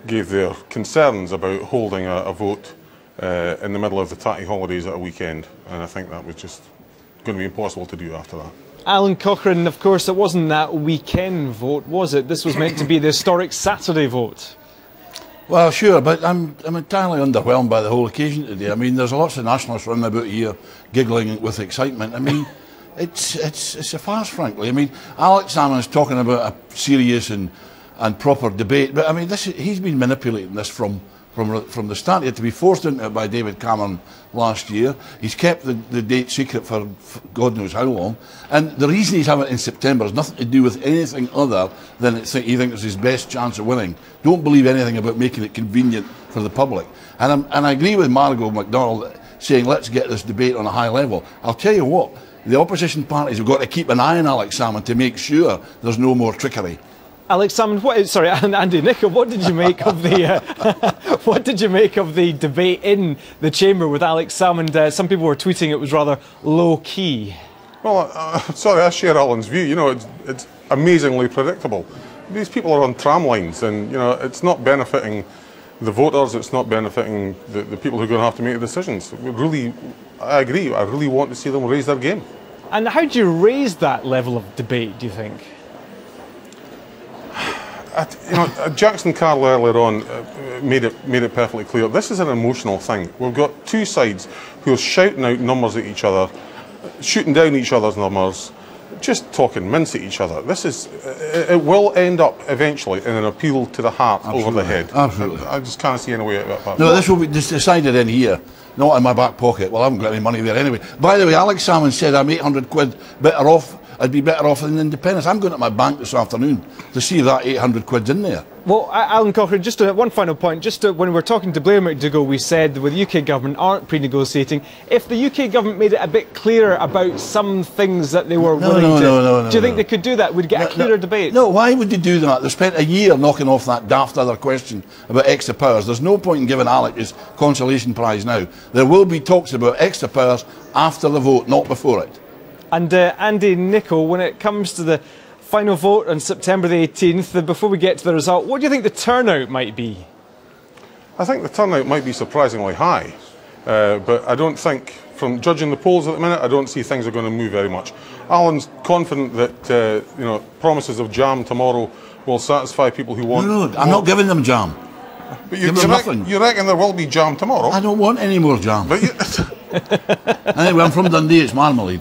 gave their concerns about holding a vote in the middle of the tatty holidays at a weekend, and I think that was just going to be impossible to do after that. Alan Cochrane, of course, it wasn't that weekend vote, was it? This was meant to be the historic Saturday vote. Well, sure, but I'm entirely underwhelmed by the whole occasion today. I mean, there's lots of nationalists running about here giggling with excitement. I mean, it's a farce, frankly. I mean, Alex Salmond is talking about a serious and proper debate, but I mean, he's been manipulating this from the start. He had to be forced into it by David Cameron last year. He's kept the date secret for God knows how long. And the reason he's having it in September has nothing to do with anything other than he thinks it's his best chance of winning. Don't believe anything about making it convenient for the public. And I agree with Margot McDougall saying let's get this debate on a high level. I'll tell you what, the opposition parties have got to keep an eye on Alex Salmond to make sure there's no more trickery. Alex Salmond, Andy Nicol, what did you make of the what did you make of the debate in the Chamber with Alex Salmond? Some people were tweeting it was rather low key. Well, sorry, I share Alan's view. You know, it's amazingly predictable. These people are on tram lines, and you know, it's not benefiting the voters, it's not benefiting the people who are going to have to make the decisions. I agree, I really want to see them raise their game. And how do you raise that level of debate, do you think? Jackson Carl earlier on made it perfectly clear. This is an emotional thing. We've got two sides who are shouting out numbers at each other, shooting down each other's numbers, just talking mince at each other. It will end up eventually in an appeal to the heart over the head. Absolutely. I just can't see any way out of that. No, this will be decided in here, not in my back pocket. Well, I haven't got any money there anyway. By the way, Alex Salmond said I'm 800 quid better off. I'd be better off than independence. I'm going to my bank this afternoon to see if that 800 quid's in there. Well, Alan Cochrane, just one final point. When we were talking to Blair McDougall, we said that the UK government aren't pre-negotiating. If the UK government made it a bit clearer about some things that they were willing to... Do you think they could do that? Would get a clearer debate? No, why would they do that? They spent a year knocking off that daft other question about extra powers. There's no point in giving Alex his consolation prize now. There will be talks about extra powers after the vote, not before it. And Andy Nicol, when it comes to the final vote on September the 18th, before we get to the result, what do you think the turnout might be? I think the turnout might be surprisingly high, but I don't think, from judging the polls at the minute, I don't see things are going to move very much. Alan's confident that promises of jam tomorrow will satisfy people who want... No, I'm not giving them jam. But you reckon there will be jam tomorrow? I don't want any more jam. Anyway, I'm from Dundee, it's marmalade.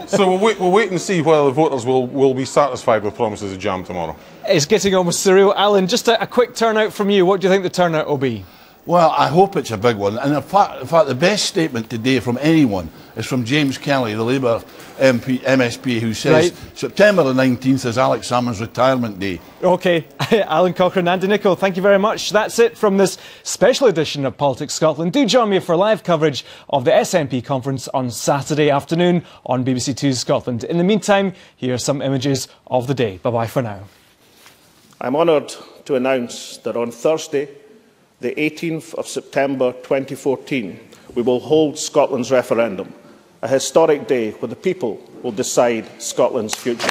So we'll wait and see whether the voters will be satisfied with promises of jam tomorrow. It's getting almost surreal. Alan, just a quick turnout from you. What do you think the turnout will be? Well, I hope it's a big one. And in fact, the best statement today from anyone is from James Kelly, the Labour MSP, who says September the 19th is Alex Salmond's retirement day. OK, Alan Cochrane, Andy Nicol, thank you very much. That's it from this special edition of Politics Scotland. Do join me for live coverage of the SNP conference on Saturday afternoon on BBC 2 Scotland. In the meantime, here are some images of the day. Bye-bye for now. I'm honoured to announce that on Thursday, the 18th of September 2014, we will hold Scotland's referendum, a historic day where the people will decide Scotland's future.